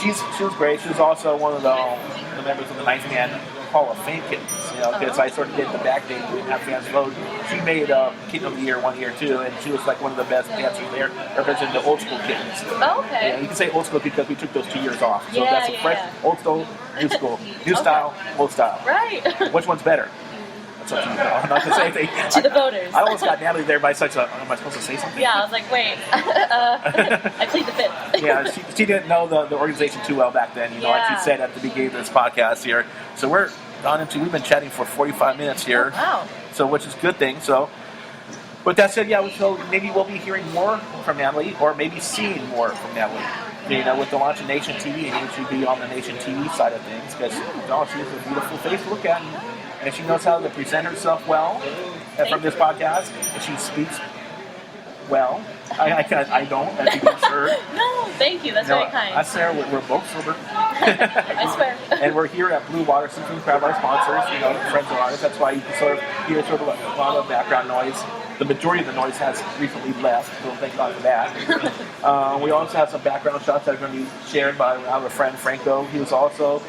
she was great. She was also one of the members of the Ninth Man Hall of Fame kittens, because I sort of did the back day and have fans vote. She made Kitten of the Year 1 year too, and she was like one of the best dancers there, representing the old school kittens. Oh, okay. Yeah, you can say old school because we took those 2 years off. So Yeah, that's a fresh, old school, new school. New style, old style. Right. Which one's better? That's up to you. I'm not going to say anything. To the voters. I almost got Natalie there by such a, am I supposed to say something? Yeah, I was like, wait. I plead the fifth. Yeah, she didn't know the organization too well back then, like she said at the beginning of this podcast here. So we've been chatting for 45 minutes here. Oh, wow. So, which is a good thing. So, with that said, so maybe we'll be hearing more from Natalie, or maybe seeing more from Natalie. With the launch of Nation TV, and she'll be on the Nation TV side of things, because she has a beautiful face to look at, and she knows how to present herself well from this podcast, and she speaks well. I don't, as you can sure. No, thank you. That's very kind. I swear we're both sober. I swear. And we're here at Blue Water Seafood Crab, our sponsors, friends of ours. That's why you can sort of hear a lot of background noise. The majority of the noise has recently left, so thank God for that. We also have some background shots that are going to be shared by our friend Franco. He was also,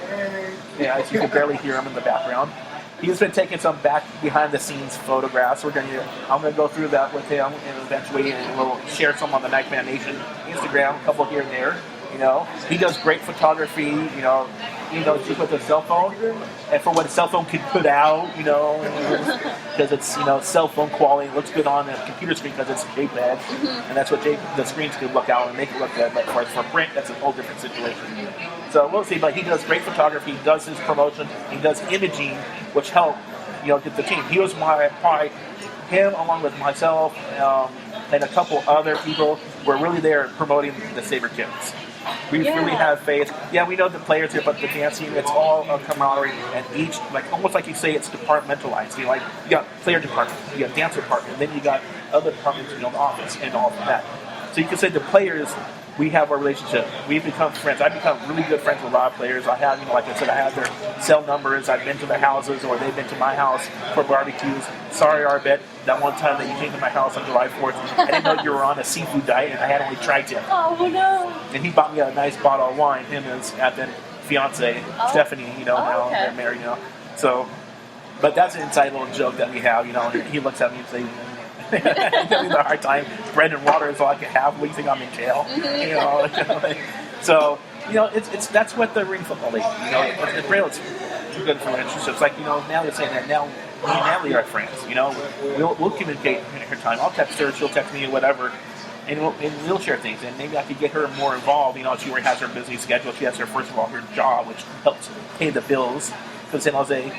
you can barely hear him in the background. He's been taking some behind-the-scenes photographs. I'm going to go through that with him, and eventually, and we'll share some on the Nightman Nation Instagram, a couple here and there. He does great photography. Just with a cell phone, and for what a cell phone can put out, because it's cell phone quality. It looks good on a computer screen because it's JPEG, and that's what the screens can look out and make it look good. But for print, that's a whole different situation. So we'll see. But he does great photography. He does his promotion. He does imaging, which help get the team. He was him along with myself and a couple other people were really there promoting the SaberKittens. We really have faith. Yeah, we know the players here, but the dancing, it's all a camaraderie, and each, almost like you say, it's departmentalized. You got player department, you got dance department, and then you got other departments, the office, and all of that. So you can say the players, we have our relationship. We've become friends. I've become really good friends with a lot of players. I have, like I said, I have their cell numbers. I've been to their houses, or they've been to my house for barbecues. Sorry, Arbet, that one time that you came to my house on July 4th, I didn't know you were on a seafood diet, and I had only tried it. Oh, no. And he bought me a nice bottle of wine, him and his fiance, Stephanie, now they're married, So, but that's an inside little joke that we have, and he looks at me and says, he gives me a hard time. Bread and water is all I can have. What do you think I'm in jail? So, it's that's what the Ring Football League. It's good for relationships. Now they're saying that now me and Natalie are friends. We'll communicate in her time. I'll text her, she'll text me, whatever, and we'll share things. And maybe I could get her more involved. She already has her busy schedule. She has first of all her job, which helps pay the bills, because San Jose,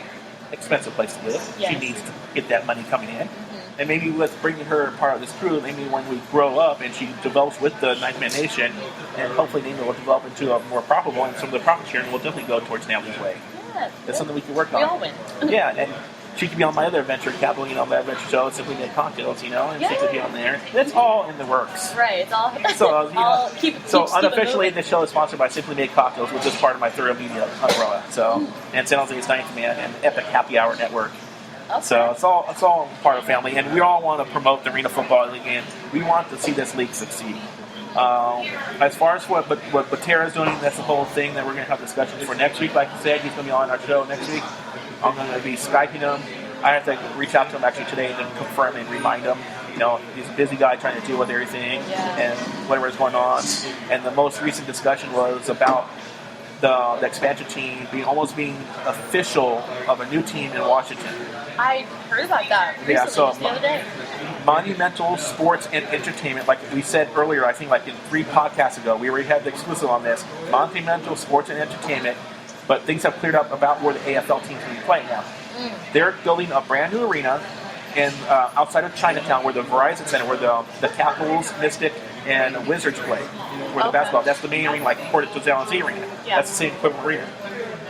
expensive place to live. Yes. She needs to get that money coming in. And maybe let's bring her part of this crew. Maybe when we grow up and she develops with the Ninth Man Nation, and hopefully maybe we'll develop into a more profitable, and some of the profit sharing will definitely go towards Natalie's way. Yeah, that's something we can work on. We all win. Yeah, and she could be on my other venture, Capital, my adventure show, Simply Made Cocktails, and she could be on there. It's all in the works. Right, it's all. So unofficially, the show is sponsored by Simply Made Cocktails, which is part of my Thurow Media umbrella. So, and San Jose's Ninth Man and Epic Happy Hour Network. Okay. So it's all part of family, and we all want to promote the Arena Football League, and we want to see this league succeed. As far as what Tara's doing, that's the whole thing that we're going to have discussions for next week. Like I said, he's going to be on our show next week. I'm going to be Skyping him. I have to reach out to him actually today and confirm and remind him. He's a busy guy trying to deal with everything and whatever's going on. And the most recent discussion was about the expansion team almost being official of a new team in Washington. I heard about that recently, just the other day. Monumental Sports and Entertainment, like we said earlier, I think like in 3 podcasts ago, we already had the exclusive on this. Monumental Sports and Entertainment, but things have cleared up about where the AFL team's going to be playing now. They're building a brand new arena outside of Chinatown, where the Verizon Center, where the Capitals, Mystic, and Wizards play, where the basketball. That's the main arena, like according to the San Jose arena. Yeah. That's the same equivalent arena.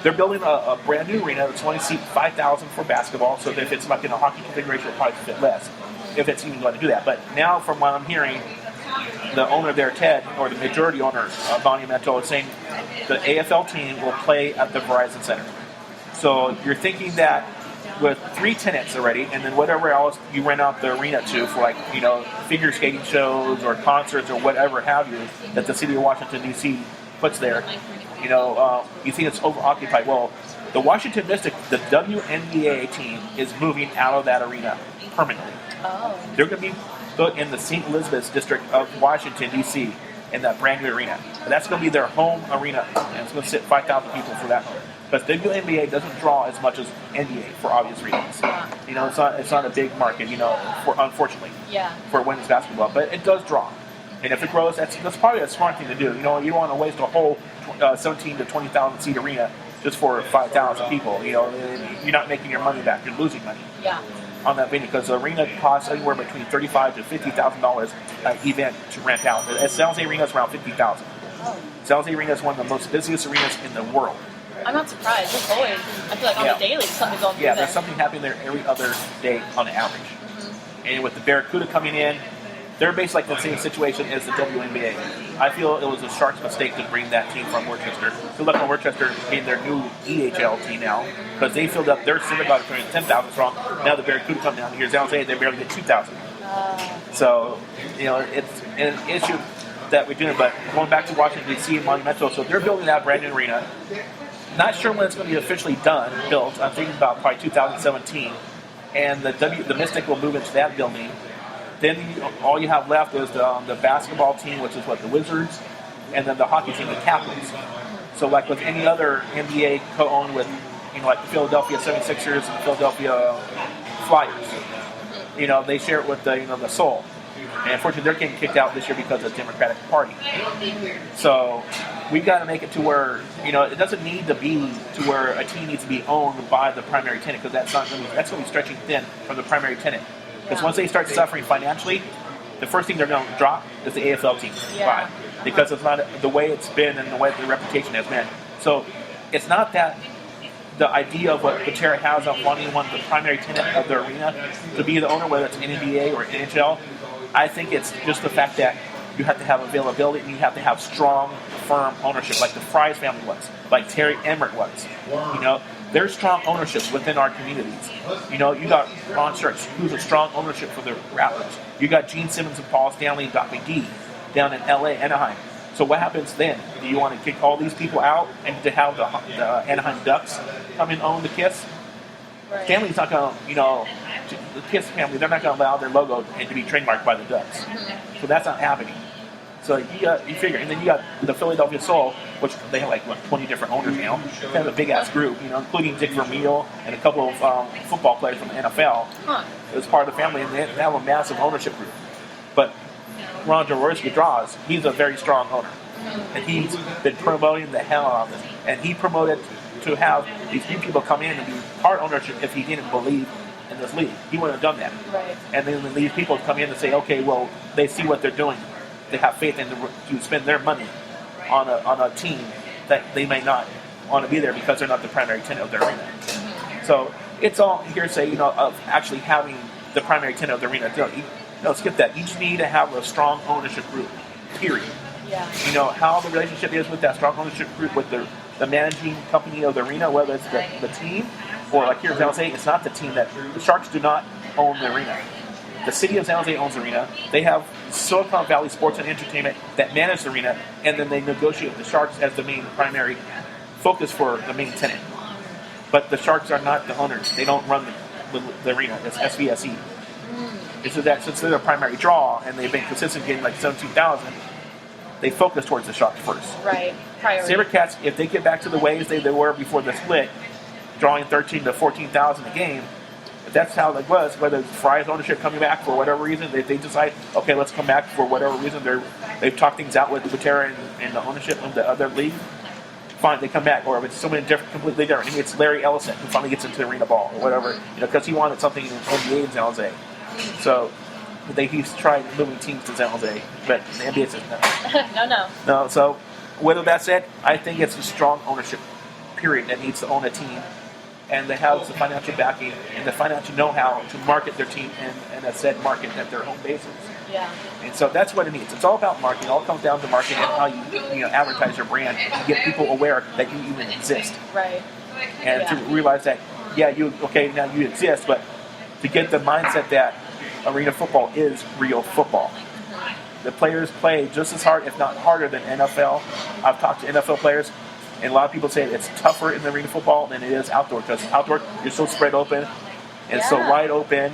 They're building a brand new arena that's only seat 5,000 for basketball. So if it's like in a hockey configuration, it'll probably fit less, if it's even going to do that. But now, from what I'm hearing, the owner there, Ted, or the majority owner of Monumental, is saying the AFL team will play at the Verizon Center. So you're thinking that with 3 tenants already, and then whatever else you rent out the arena to for, like, figure skating shows or concerts or whatever have you that the city of Washington, D.C. puts there, you think it's overoccupied. Well, the Washington Mystics, the WNBA team, is moving out of that arena permanently. Oh. They're going to be put in the St. Elizabeth's district of Washington, D.C., in that brand new arena. And that's going to be their home arena, and it's going to sit 5,000 people for that. But WNBA doesn't draw as much as NBA for obvious reasons. It's not a big market, unfortunately, for women's basketball. But it does draw. And if it grows, that's probably a smart thing to do. You don't want to waste a whole 17 to 20,000 seat arena just for 5,000 people. You're not making your money back. You're losing money on that venue, because the arena costs anywhere between $35,000 to $50,000 an event to rent out. The San Jose Arena is around $50,000. San Jose Arena is one of the most busiest arenas in the world. I'm not surprised. There's always, I feel like on the daily, there's something going through there's something happening there every other day on average. And with the Barracuda coming in, they're basically like the same situation as the WNBA. I feel it was a Sharks' mistake to bring that team from Worcester. Good luck on Worcester being their new EHL team now, because they filled up their synagogue for 10,000 strong. Now the Barracuda come down here, San Jose, they barely get 2,000. So, it's an issue that we're doing. But going back to Washington, D.C. and Monumental, so they're building that brand new arena. Not sure when it's going to be officially built. I'm thinking about probably 2017. And the Mystic will move into that building. Then all you have left is the basketball team, which is the Wizards, and then the hockey team, the Capitals. So like with any other NBA co-owned with, like the Philadelphia 76ers and the Philadelphia Flyers, they share it with the Soul. And unfortunately, they're getting kicked out this year because of the Democratic Party. So we've got to make it to where, it doesn't need to be to where a team needs to be owned by the primary tenant, because that's going to be stretching thin from the primary tenant. Because once they start suffering financially, the first thing they're going to drop is the AFL team. Why? Because it's not the way it's been and the way the reputation has been. So it's not that the idea of what Patera has of wanting the primary tenant of the arena to be the owner, whether it's NBA or NHL. I think it's just the fact that you have to have availability and you have to have strong, firm ownership, like the Fries family was, like Terry Emmert was. There's strong ownerships within our communities. You got Ron Sturts, who's a strong ownership for the Rattlers. You got Gene Simmons and Paul Stanley and Doc McGee down in LA, Anaheim. So what happens then? Do you want to kick all these people out and to have the Anaheim Ducks come and own the Kiss? Right. Stanley's not going to, the Kiss family, they're not going to allow their logo to be trademarked by the Ducks. So that's not happening. So you figure, and then you got the Philadelphia Soul, which they have 20 different owners now. They have a big ass group, including Dick Vermeil and a couple of football players from the NFL. As part of the family, and they have a massive ownership group. But Ron Jaworski draws, he's a very strong owner, and he's been promoting the hell out of this. And he promoted to have these new people come in and be part ownership if he didn't believe in this league. He wouldn't have done that. Right. And then these people come in and say, okay, well, they see what they're doing. They have faith in to spend their money on a team that they may not want to be there because they're not the primary tenant of their arena. So it's all hearsay, of actually having the primary tenant of the arena. Skip that. You just need to have a strong ownership group, period. Yeah. How the relationship is with that strong ownership group with the managing company of the arena, whether it's the team or like here in San Jose, it's not the team. That the Sharks do not own the arena. The city of San Jose owns the arena. They have Silicon Valley Sports and Entertainment that manage the arena, and then they negotiate with the Sharks as the main primary focus for the main tenant. But the Sharks are not the owners. They don't run the arena. It's SVSE. It's that since they're the primary draw and they've been consistent getting 17,000, they focus towards the Sharks first. Right. Priority. SaberCats, if they get back to the ways they were before the split, drawing 13 to 14,000 a game, if that's how it was, whether it's Fry's ownership coming back for whatever reason, if they decide, okay, let's come back for whatever reason, they've talked things out with Butera and the ownership of the other league, fine, they come back. Or if it's somebody different, completely different, maybe it's Larry Ellison who finally gets into the arena ball or whatever, because he wanted something in the NBA in San Jose. So he's tried moving teams to San Jose, but the NBA says no. No, so with that said, I think it's a strong ownership period that needs to own a team, and they have the financial backing and the financial know-how to market their team in a said market at their home bases. Yeah. And so that's what it needs. It's all about marketing. It all comes down to marketing and how you advertise your brand and get people aware that you even exist. Right. And to realize that, now you exist, but to get the mindset that arena football is real football. The players play just as hard, if not harder, than NFL. I've talked to NFL players, and a lot of people say it's tougher in the arena football than it is outdoor, because outdoor you're so spread open and so wide open.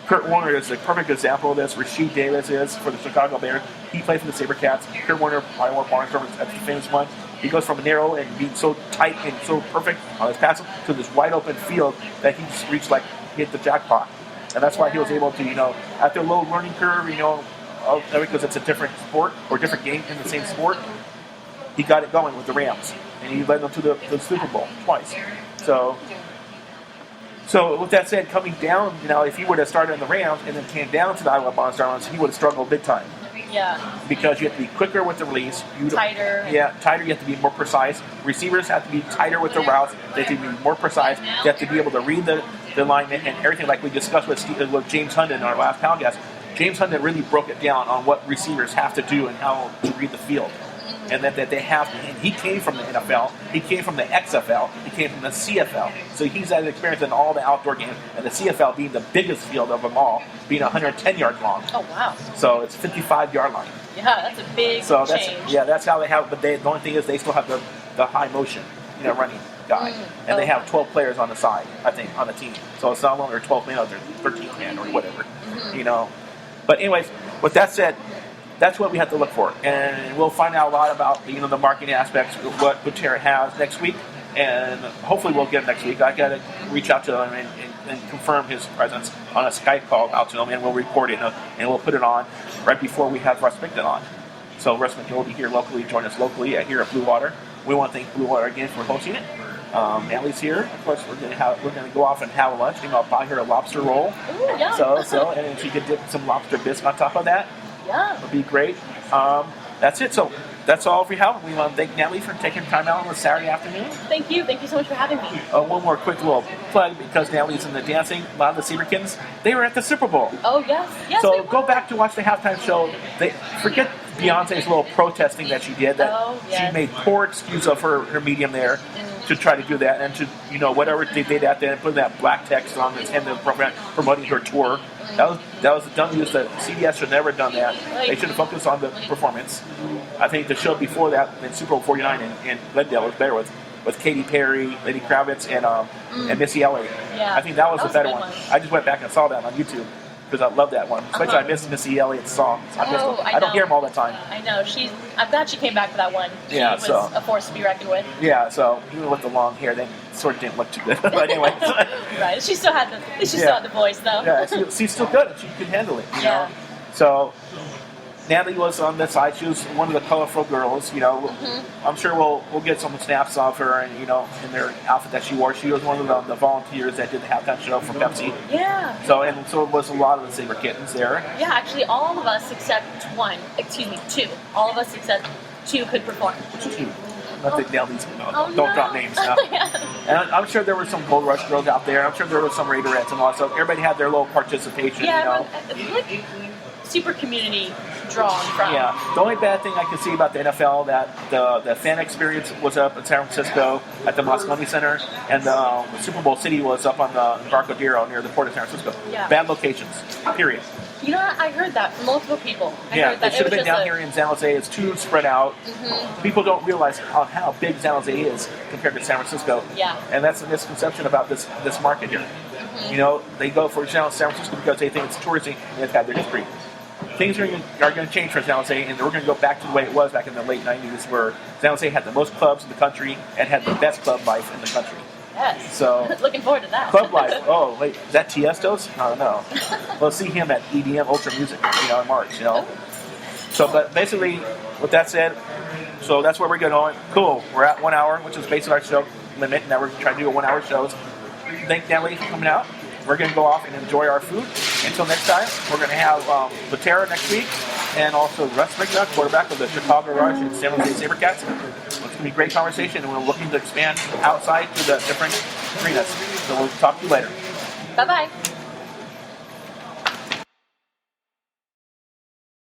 Kurt Warner is a perfect example of this. Rasheed Davis is for the Chicago Bears. He played for the SaberCats. Kurt Warner, that's the famous one. He goes from narrow and being so tight and so perfect on his passing to this wide open field that he just reached hit the jackpot. And that's why he was able to, after a low learning curve, because it's a different sport or different game in the same sport, he got it going with the Rams, and he led them to the Super Bowl twice. So with that said, coming down, if he would have started in the Rams and then came down to the Iowa Bonstars, he would have struggled big time. Yeah. Because you have to be quicker with the release. Tighter. Yeah, tighter. You have to be more precise. Receivers have to be tighter with the routes. They have to be more precise. You have to be able to read the alignment and everything, like we discussed with James Hunden in our last podcast. James Hunden really broke it down on what receivers have to do and how to read the field. And that they have to. And he came from the NFL. He came from the XFL. He came from the CFL. So he's had experience in all the outdoor games. And the CFL being the biggest field of them all, being 110 yards long. Oh, wow. So it's 55-yard line. Yeah, that's a big change. That's how they have. But the only thing is they still have the high motion, running guy. And they have 12 players on the side, I think, on the team. So it's not longer 12 men, they're 13 men or whatever. But anyways, with that said, that's what we have to look for, and we'll find out a lot about the marketing aspects of what Butera has next week, and hopefully we'll get him next week. I got to reach out to him and confirm his presence on a Skype call out to him, and we'll record it and we'll put it on right before we have Russ Migden on. So Russ Migden will be here locally, join us locally here at Blue Water. We want to thank Blue Water again for hosting it. Natalie's here. Of course, we're gonna go off and have lunch. I'll buy her a lobster roll. Ooh, yum. So and then she could dip some lobster bisque on top of that. Yeah. Would be great. That's it. So that's all we have. We want to thank Natalie for taking time out on a Saturday afternoon. Thank you. Thank you so much for having me. One more quick little plug, because Natalie's in the dancing. A lot of the SaberKittens, they were at the Super Bowl. Oh, yes. Yes. So go back to watch the halftime show. Forget Beyonce's little protesting that she did. She made poor excuse of her medium there to try to do that, and to whatever they did out there and put that black text on the end of promoting her tour. That was a dumb use. That CBS should never have done that. They should have focused on the performance. I think the show before that, in Super Bowl 49 in Glendale, was better with Katy Perry, Lenny Kravitz, and Missy Elliott. Yeah. I think that was a better one. I just went back and saw that on YouTube, because I love that one. Especially I miss Missy Elliott's songs. I don't hear them all the time. I know. I'm glad she came back for that one. She was a force to be reckoned with. Yeah, so even with the long hair, they sort of didn't look too good. But anyway. Right. She still had the voice, though. Yeah, she's still good. She could handle it, you know. So Natalie was on the side. She was one of the colorful girls, I'm sure we'll get some snaps of her and in their outfit that she wore. She was one of the volunteers that did the halftime show for Pepsi. Yeah. So it was a lot of the SaberKittens there. Yeah, actually all of us except two. All of us except two could perform. Two. Not that Natalie's don't drop names now. And I'm sure there were some Gold Rush girls out there. I'm sure there were some Raiderettes and all that. So everybody had their little participation. Yeah, super community drawn from. Yeah. The only bad thing I can see about the NFL, that the fan experience was up in San Francisco at the Moscone Center, and the Super Bowl City was up on the Embarcadero near the port of San Francisco. Yeah. Bad locations, period. I heard that from multiple people. It should have been down here in San Jose. It's too spread out. Mm-hmm. People don't realize how big San Jose is compared to San Francisco. Yeah. And that's a misconception about this market here. Mm-hmm. They go for San Francisco because they think it's touristy and it's got their history. Things are going to change for San Jose, and we're going to go back to the way it was back in the late 90s, where San Jose had the most clubs in the country and had the best club life in the country. Yes. So looking forward to that. Club Life. Oh, wait, is that Tiesto's? I don't know. We'll see him at EDM Ultra Music, in March, So, but basically, with that said, so that's where we're going. Cool. We're at 1 hour, which is basically our show limit, and now we're trying to do 1 hour shows. Thank Natalie for coming out. We're going to go off and enjoy our food. Until next time, we're going to have Vatera next week, and also Russ McNutt, quarterback of the Chicago Rush and San Jose SaberCats. It's going to be a great conversation, and we're looking to expand outside to the different arenas. So we'll talk to you later. Bye-bye.